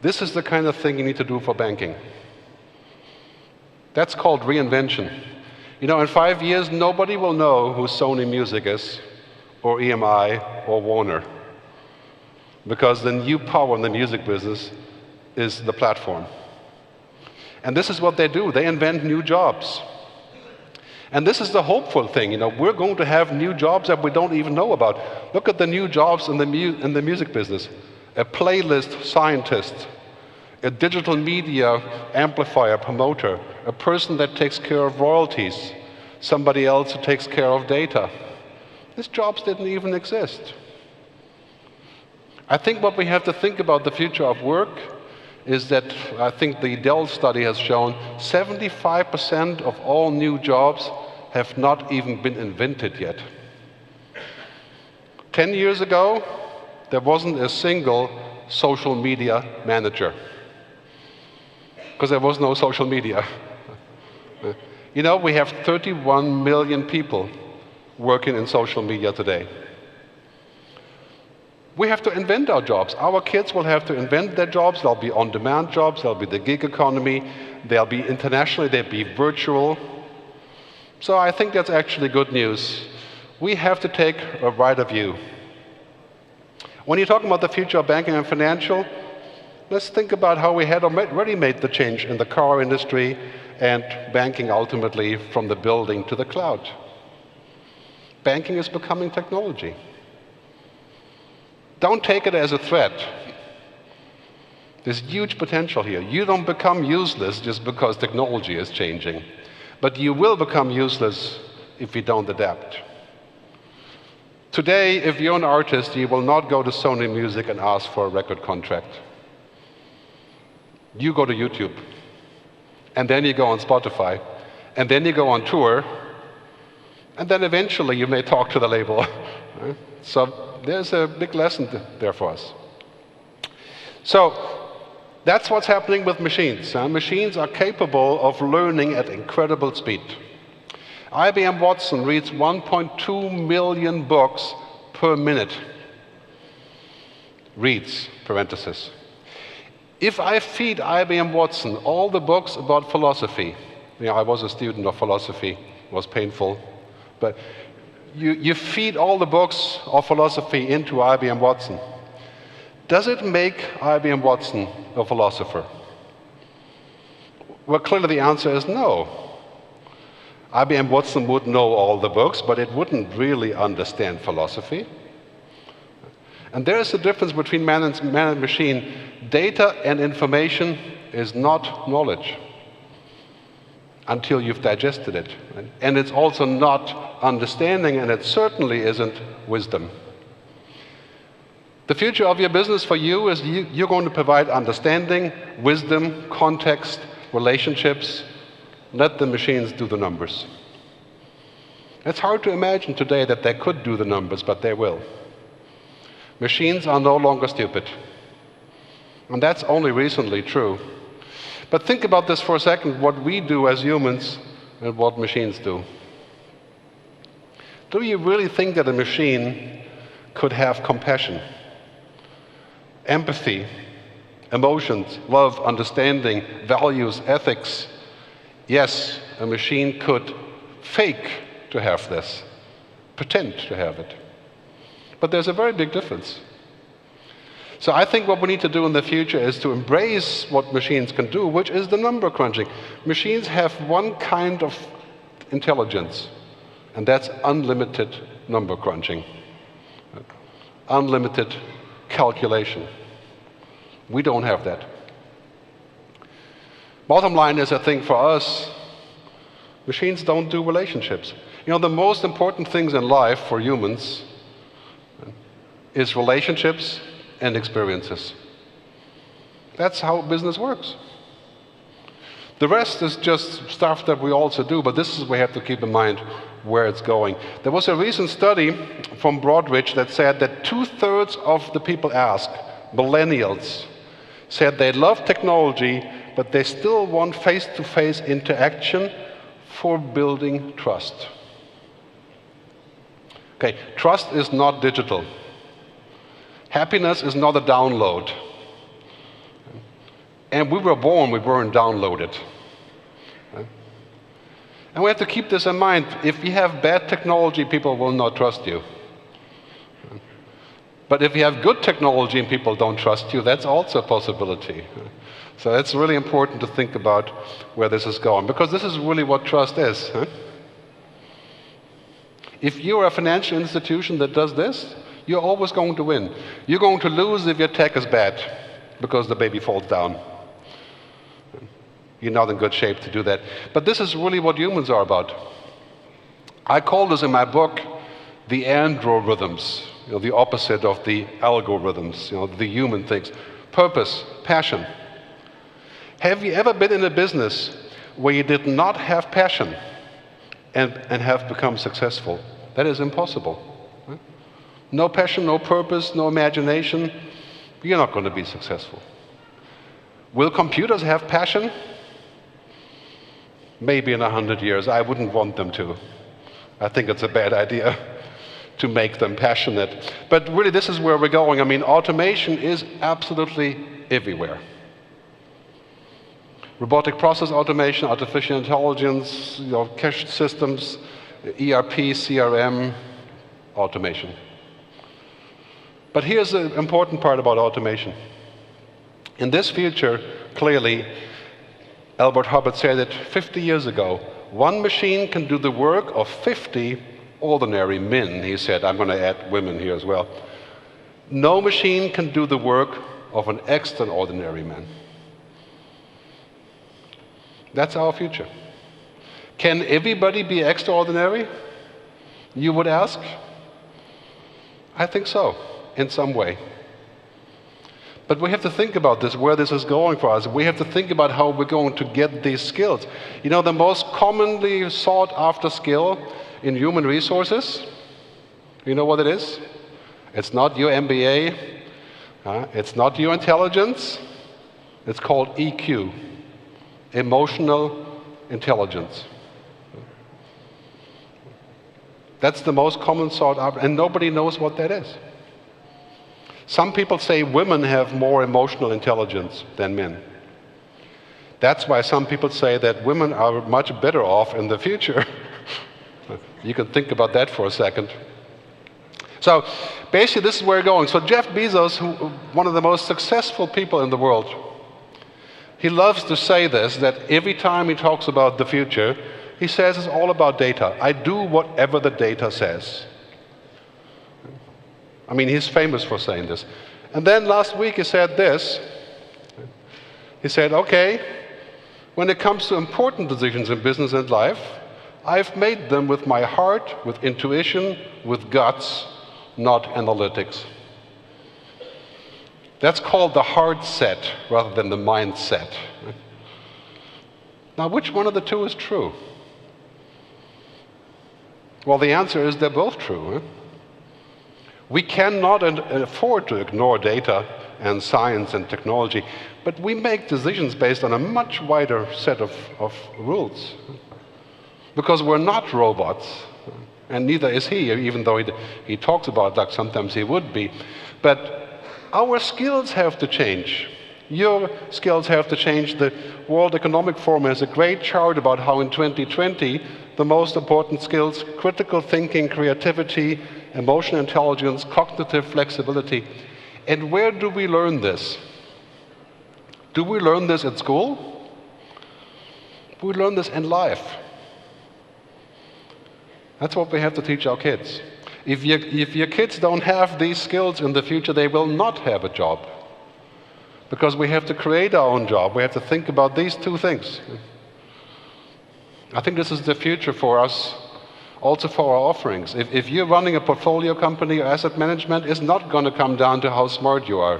This is the kind of thing you need to do for banking. That's called reinvention. In 5 years, nobody will know who Sony Music is, or EMI, or Warner. Because the new power in the music business is the platform. And this is what they do. They invent new jobs. And this is the hopeful thing. We're going to have new jobs that we don't even know about. Look at the new jobs in the music business. A playlist scientist, a digital media amplifier promoter, a person that takes care of royalties, somebody else who takes care of data. These jobs didn't even exist. I think what we have to think about the future of work is that I think the Dell study has shown 75% of all new jobs have not even been invented yet. 10 years ago, there wasn't a single social media manager, because there was no social media. We have 31 million people working in social media today. We have to invent our jobs. Our kids will have to invent their jobs. There'll be on-demand jobs. There'll be the gig economy. They'll be internationally. They'll be virtual. So I think that's actually good news. We have to take a wider view. When you're talking about the future of banking and financial, let's think about how we had already made the change in the car industry and banking ultimately from the building to the cloud. Banking is becoming technology. Don't take it as a threat. There's huge potential here. You don't become useless just because technology is changing. But you will become useless if you don't adapt. Today, if you're an artist, you will not go to Sony Music and ask for a record contract. You go to YouTube. And then you go on Spotify. And then you go on tour. And then eventually you may talk to the label. So there's a big lesson there for us. So that's what's happening with machines. Machines are capable of learning at incredible speed. IBM Watson reads 1.2 million books per minute. Reads, parenthesis. If I feed IBM Watson all the books about philosophy, I was a student of philosophy, it was painful, but you feed all the books of philosophy into IBM Watson. Does it make IBM Watson a philosopher? Well, clearly the answer is no. IBM Watson would know all the books, but it wouldn't really understand philosophy. And there is a difference between man and machine. Data and information is not knowledge until you've digested it. And it's also not understanding, and it certainly isn't wisdom. The future of your business for you is you're going to provide understanding, wisdom, context, relationships. Let the machines do the numbers. It's hard to imagine today that they could do the numbers, but they will. Machines are no longer stupid. And that's only recently true. But think about this for a second, what we do as humans and what machines do. Do you really think that a machine could have compassion, empathy, emotions, love, understanding, values, ethics? Yes, a machine could fake to have this, pretend to have it. But there's a very big difference. So I think what we need to do in the future is to embrace what machines can do, which is the number crunching. Machines have one kind of intelligence, and that's unlimited number crunching, unlimited calculation. We don't have that. Bottom line is, I think for us, machines don't do relationships. You know, the most important things in life for humans is relationships and experiences. That's how business works. The rest is just stuff that we also do, but this is we have to keep in mind where it's going. There was a recent study from Broadridge that said that 2/3 of the people asked, millennials, said they love technology, but they still want face-to-face interaction for building trust. Okay, trust is not digital. Happiness is not a download. And we were born, we weren't downloaded. And we have to keep this in mind. If you have bad technology, people will not trust you. But if you have good technology and people don't trust you, that's also a possibility. So it's really important to think about where this is going, because this is really what trust is. If you're a financial institution that does this, you're always going to win. You're going to lose if your tech is bad, because the baby falls down. You're not in good shape to do that. But this is really what humans are about. I call this in my book the androrhythms, the opposite of the algorithms, the human things. Purpose, passion. Have you ever been in a business where you did not have passion and have become successful? That is impossible. Right? No passion, no purpose, no imagination, you're not going to be successful. Will computers have passion? Maybe in 100 years. I wouldn't want them to. I think it's a bad idea to make them passionate. But really, this is where we're going. I mean, automation is absolutely everywhere. Robotic process automation, artificial intelligence, cash systems, ERP, CRM, automation. But here's the important part about automation. In this future, clearly, Albert Hubbard said it 50 years ago, one machine can do the work of 50 ordinary men. He said, I'm going to add women here as well. No machine can do the work of an extraordinary man. That's our future. Can everybody be extraordinary? You would ask? I think so, in some way. But we have to think about this, where this is going for us. We have to think about how we're going to get these skills. You know, the most commonly sought after skill in human resources, you know what it is? It's not your MBA, it's not your intelligence, it's called EQ, emotional intelligence. That's the most common sought after, and nobody knows what that is. Some people say women have more emotional intelligence than men. That's why some people say that women are much better off in the future. You can think about that for a second. So basically, this is where we're going. So Jeff Bezos, one of the most successful people in the world, he loves to say this, that every time he talks about the future, he says it's all about data. I do whatever the data says. I mean, he's famous for saying this. And then last week he said this. He said, okay, when it comes to important decisions in business and life, I've made them with my heart, with intuition, with guts, not analytics. That's called the heart set rather than the mindset. Now, which one of the two is true? Well, the answer is they're both true. We cannot afford to ignore data and science and technology, but we make decisions based on a much wider set of rules. Because we're not robots, and neither is he, even though he talks about it like sometimes he would be. But our skills have to change. Your skills have to change. The World Economic Forum has a great chart about how in 2020, the most important skills, critical thinking, creativity, emotional intelligence, cognitive flexibility, And where do we learn this? Do we learn this at school? We learn this in life. That's what we have to teach our kids. If your kids don't have these skills in the future, they will not have a job. Because we have to create our own job. We have to think about these two things. I think this is the future for us, also for our offerings. If you're running a portfolio company or asset management, it's not going to come down to how smart you are.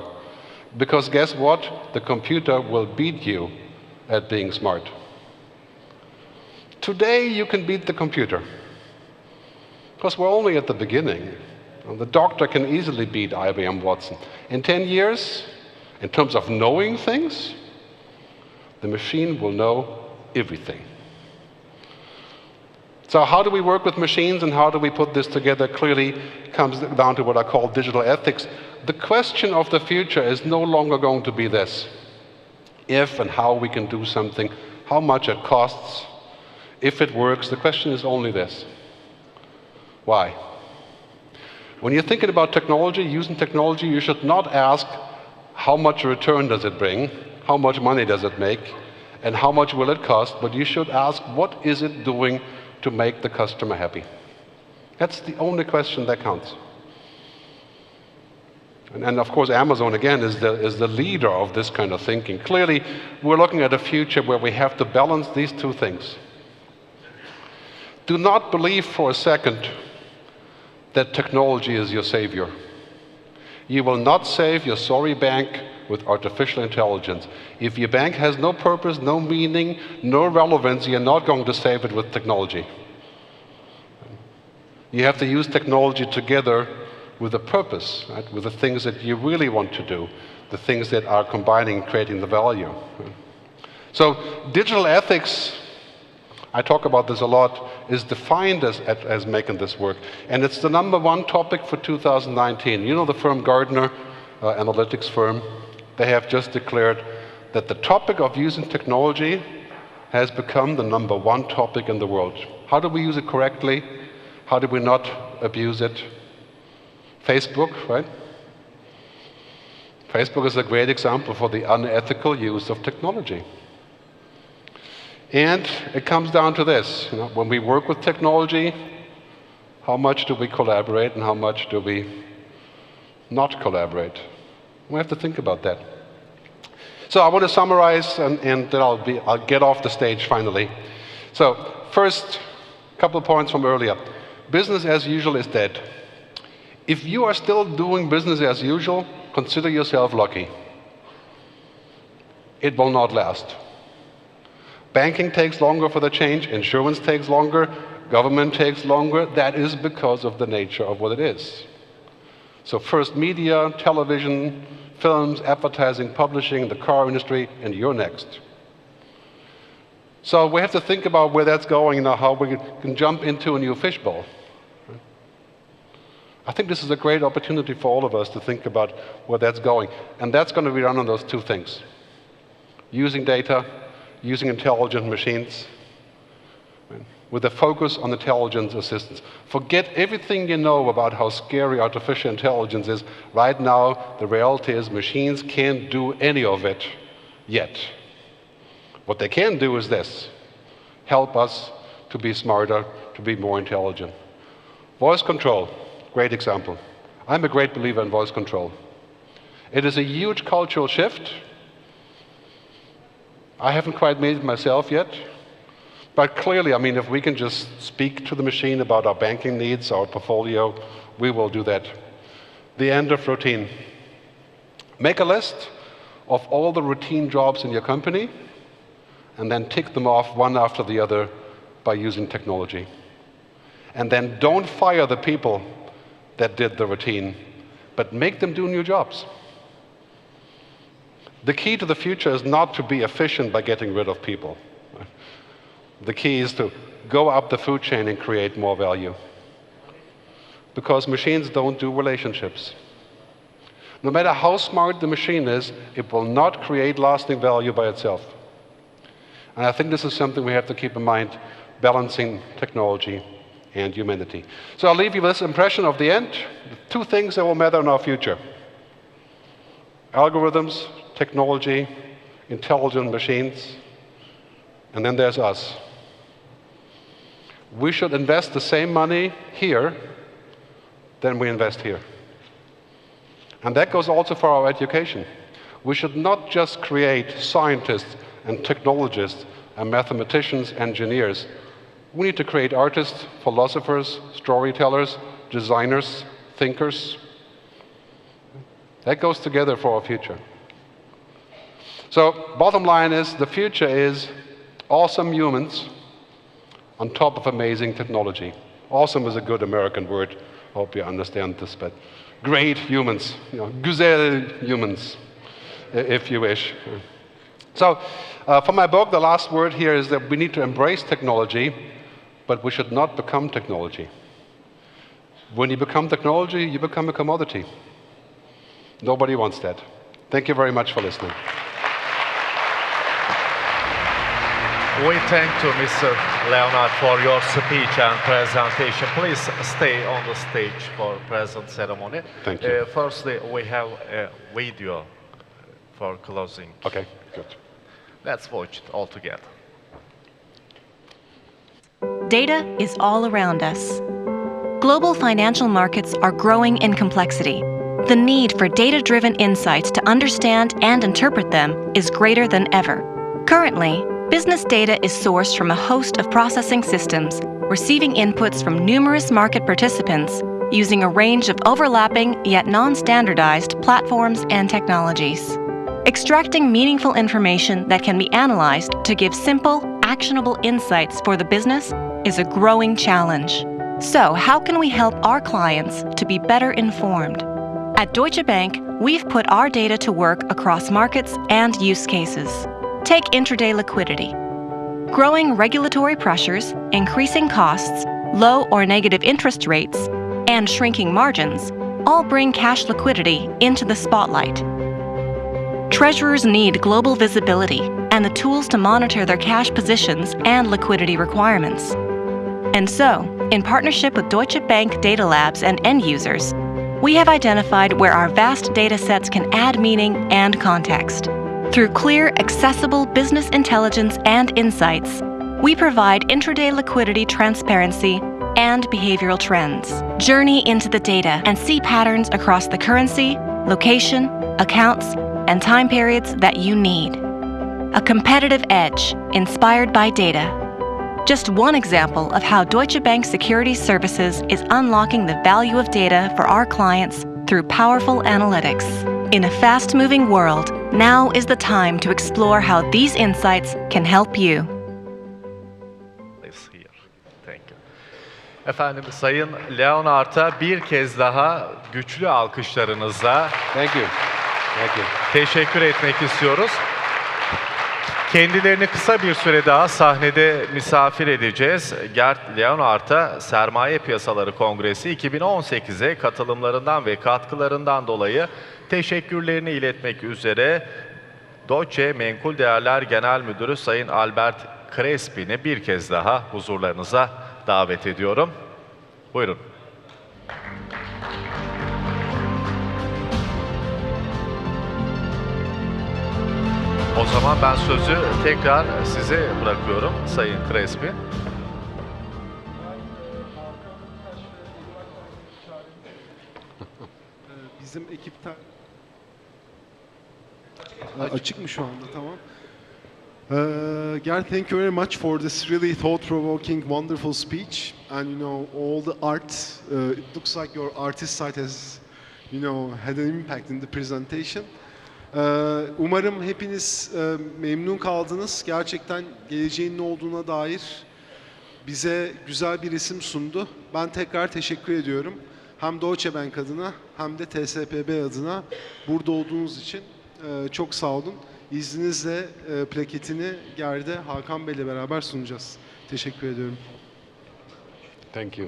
Because guess what? The computer will beat you at being smart. Today, you can beat the computer. Because we're only at the beginning. The doctor can easily beat IBM Watson. In 10 years, in terms of knowing things, the machine will know everything. So how do we work with machines and how do we put this together clearly comes down to what I call digital ethics. The question of the future is no longer going to be this. If and how we can do something, how much it costs, if it works, the question is only this. Why? When you're thinking about technology, using technology, you should not ask how much return does it bring, how much money does it make, and how much will it cost, but you should ask what is it doing to make the customer happy. That's the only question that counts. And of course, Amazon, again, is the leader of this kind of thinking. Clearly, we're looking at a future where we have to balance these two things. Do not believe for a second that technology is your savior. You will not save your sorry bank with artificial intelligence. If your bank has no purpose, no meaning, no relevance, you're not going to save it with technology. You have to use technology together with a purpose, right? With the things that you really want to do, the things that are combining, creating the value. So digital ethics, I talk about this a lot, is defined as making this work. And it's the #1 topic for 2019. You know the firm Gartner, analytics firm, they have just declared that the topic of using technology has become the #1 topic in the world. How do we use it correctly? How do we not abuse it? Facebook, right? Facebook is a great example for the unethical use of technology. And it comes down to this, when we work with technology, how much do we collaborate and how much do we not collaborate? We have to think about that. So I want to summarize and then I'll get off the stage finally. So first, a couple of points from earlier. Business as usual is dead. If you are still doing business as usual, consider yourself lucky. It will not last. Banking takes longer for the change, insurance takes longer, government takes longer. That is because of the nature of what it is. So first media, television, films, advertising, publishing, the car industry, and you're next. So we have to think about where that's going, how we can jump into a new fishbowl. I think this is a great opportunity for all of us to think about where that's going. And that's going to be done on those two things. Using data, using intelligent machines, with a focus on intelligence assistance. Forget everything you know about how scary artificial intelligence is. Right now, the reality is machines can't do any of it yet. What they can do is this: help us to be smarter, to be more intelligent. Voice control, great example. I'm a great believer in voice control. It is a huge cultural shift. I haven't quite made it myself yet, but clearly, if we can just speak to the machine about our banking needs, our portfolio, we will do that. The end of routine. Make a list of all the routine jobs in your company, and then tick them off one after the other by using technology. And then don't fire the people that did the routine, but make them do new jobs. The key to the future is not to be efficient by getting rid of people. The key is to go up the food chain and create more value. Because machines don't do relationships. No matter how smart the machine is, it will not create lasting value by itself. And I think this is something we have to keep in mind, balancing technology and humanity. So I'll leave you with this impression of the end. The two things that will matter in our future. algorithms, technology, intelligent machines, and then there's us. We should invest the same money here than we invest here. And that goes also for our education. We should not just create scientists and technologists and mathematicians, engineers. We need to create artists, philosophers, storytellers, designers, thinkers. That goes together for our future. So, bottom line is, the future is awesome humans on top of amazing technology. Awesome is a good American word. Hope you understand this, but great humans, güzel humans, if you wish. So, for my book, the last word here is that we need to embrace technology, but we should not become technology. When you become technology, you become a commodity. Nobody wants that. Thank you very much for listening. We thank to Mr. Leonhard for your speech and presentation. Please stay on the stage for present ceremony. Thank you. Firstly, we have a video for closing. Okay, good. Let's watch it all together. Data is all around us. Global financial markets are growing in complexity. The need for data-driven insights to understand and interpret them is greater than ever. Currently, business data is sourced from a host of processing systems, receiving inputs from numerous market participants, using a range of overlapping yet non-standardized platforms and technologies. Extracting meaningful information that can be analyzed to give simple, actionable insights for the business is a growing challenge. So, how can we help our clients to be better informed? At Deutsche Bank, we've put our data to work across markets and use cases. Take intraday liquidity. Growing regulatory pressures, increasing costs, low or negative interest rates, and shrinking margins all bring cash liquidity into the spotlight. Treasurers need global visibility and the tools to monitor their cash positions and liquidity requirements. And so, in partnership with Deutsche Bank data labs and end users, we have identified where our vast data sets can add meaning and context. Through clear, accessible business intelligence and insights, we provide intraday liquidity transparency and behavioral trends. Journey into the data and see patterns across the currency, location, accounts, and time periods that you need. A competitive edge inspired by data. Just one example of how Deutsche Bank Securities Services is unlocking the value of data for our clients through powerful analytics. In a fast-moving world, now is the time to explore how these insights can help you. Thank you. Efendim, Sayın Leonhard'a bir kez daha güçlü alkışlarınızla Thank you. Thank you. teşekkür etmek istiyoruz. Kendilerini kısa bir süre daha sahnede misafir edeceğiz. Gerd Leonhard'a Sermaye Piyasaları Kongresi 2018'e katılımlarından ve katkılarından dolayı teşekkürlerini iletmek üzere Deutsche Menkul Değerler Genel Müdürü Sayın Albert Crespi'ni bir kez daha huzurlarınıza davet ediyorum. Buyurun. O zaman ben sözü tekrar size bırakıyorum Sayın Crespi. Bizim ekipten açık mı şu anda? Tamam. Gerd, thank you very much for this really thought-provoking, wonderful speech. And all the art. It looks like your artist side has, had an impact in the presentation. Umarım hepiniz memnun kaldınız. Gerçekten geleceğin ne olduğuna dair bize güzel bir resim sundu. Ben tekrar teşekkür ediyorum. Hem Deutsche Bank adına hem de TSPB adına burada olduğunuz için çok sağ olun. İzninizle plaketini Gerd'e Hakan Bey'le beraber sunacağız. Teşekkür ediyorum. Thank you.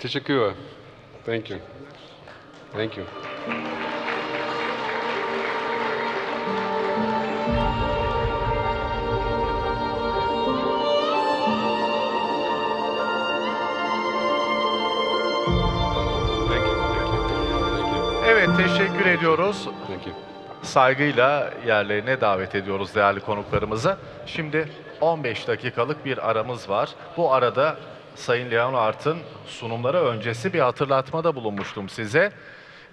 Teşekkür. Thank you. Thank you. Evet, Evet, teşekkür ediyoruz. Thank you. Saygıyla yerlerine davet ediyoruz değerli konuklarımızı. Şimdi 15 dakikalık bir aramız var. Bu arada Sayın Leonhard'ın sunumları öncesi bir hatırlatmada bulunmuştum size.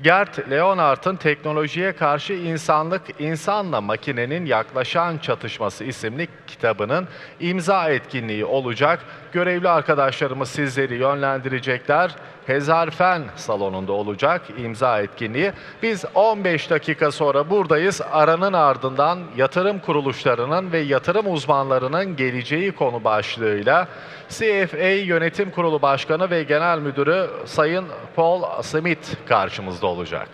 Gerd Leonhard'ın Teknolojiye Karşı İnsanlık, İnsanla Makinenin Yaklaşan Çatışması isimli kitabının imza etkinliği olacak. Görevli arkadaşlarımız sizleri yönlendirecekler. Hezarfen salonunda olacak imza etkinliği. Biz 15 dakika sonra buradayız. Aranın ardından yatırım kuruluşlarının ve yatırım uzmanlarının geleceği konu başlığıyla CFA Yönetim Kurulu Başkanı ve Genel Müdürü Sayın Paul Smith karşımızda olacak.